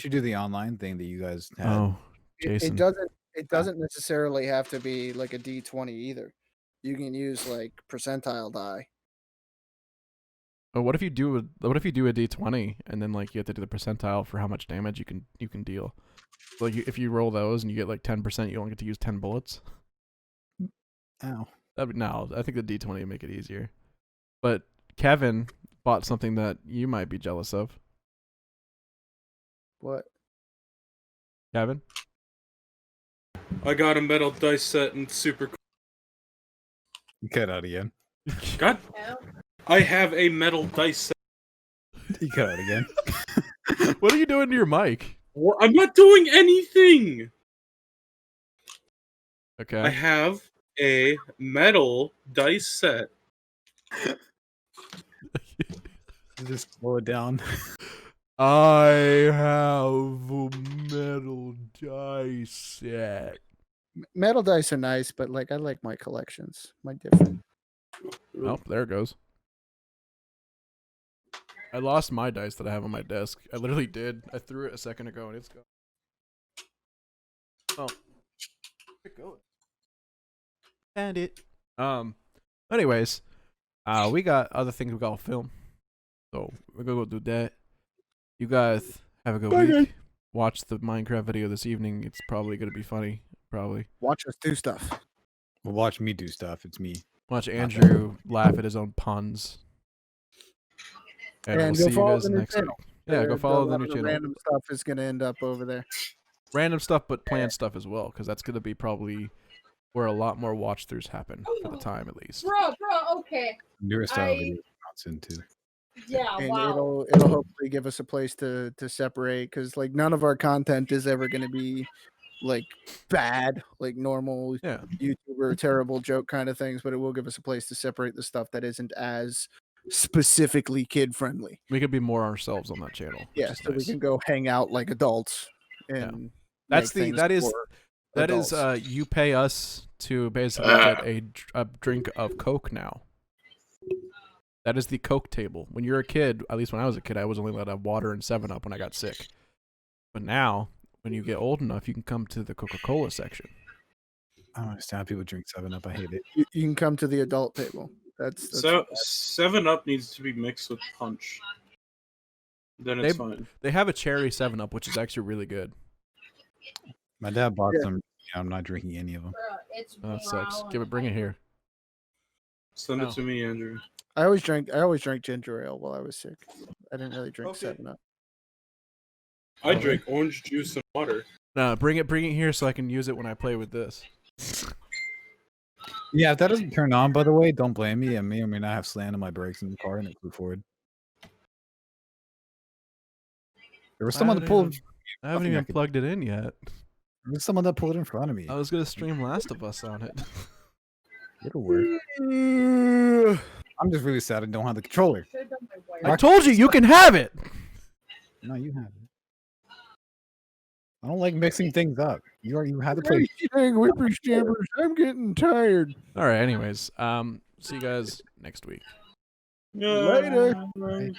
you do the online thing that you guys had. Oh, It Jason. doesn't necessarily have to be like a D20 either. You can use like percentile die. But what if you do a D20 and then like you have to do the percentile for how much damage you can deal? Like if you roll those and you get like 10%, you only get to use 10 bullets. Ow. No, I think the D20 would make it easier. But Kevin bought something that you might be jealous of. What? Kevin? I got a metal dice set and super cool. You cut out again. God, I have a metal dice set. You cut out again. What are you doing to your mic? I'm not doing anything. I Okay. have a metal dice set. Just slow it down. I have a metal dice set. Metal dice are nice, but like I like my collections. My different. Oh, there it goes. I lost my dice that I have on my desk. I literally did. I threw it a second ago and it's gone. Oh. Where'd it go? And it. Anyways, we got other things we gotta film. So we're gonna go do that. You guys have a good week. Watch the Minecraft video this evening. It's probably gonna be funny. Probably. Watch us do stuff. Well, watch me do stuff. It's me. Watch Andrew laugh at his own puns. And we'll go see you follow guys the new next week. channel. Yeah, go follow the new channel. Random stuff is gonna end up over there. Random stuff, but planned stuff as well, because that's gonna be probably where a lot more watch throughs happen for the time at least. Bro, okay. Newer style videos bounce into. Yeah, And wow. it'll hopefully give us a place to separate, because like none of our content is ever gonna be like bad, like normal Yeah. YouTuber terrible joke kind of things, but it will give us a place to separate the stuff that isn't as specifically kid friendly. We could be more ourselves on that channel. Yeah, which is so we nice. can go hang out like adults and That's make things that is for that is adults. you pay us to basically get a drink of Coke now. That is the Coke table. When you're a kid, at least when I was a kid, I was only allowed to have water and 7-Up when I got sick. But now, when you get old enough, you can come to the Coca-Cola section. I don't understand how people drink 7-Up. I hate it. You can come to the adult table. That's So 7-Up needs to be mixed with punch. Then it's fine. They have a cherry 7-Up, which is actually really good. My dad bought some. I'm not drinking any of them. Bro, it's Oh, that sucks. brown. Bring it here. Send it to me, Andrew. I always drank ginger ale while I was sick. I didn't really drink Okay. 7-Up. I drink orange juice and water. No, bring it here so I can use it when I play with this. Yeah, if that doesn't turn on, by the way, don't blame me. I may or may not have slammed on my brakes in the car and it flew forward. There was someone to pull. I haven't even plugged it in yet. There was someone that pulled it in front of me. I was gonna stream Last of Us on it. It'll work. I'm just really sad I don't have the controller. Should've done my wire. I told you can have it. No, you have it. I don't like mixing things up. You had to play. Dang, whippersnappers, I'm getting tired. All right. Anyways, see you guys next week. Later. Later.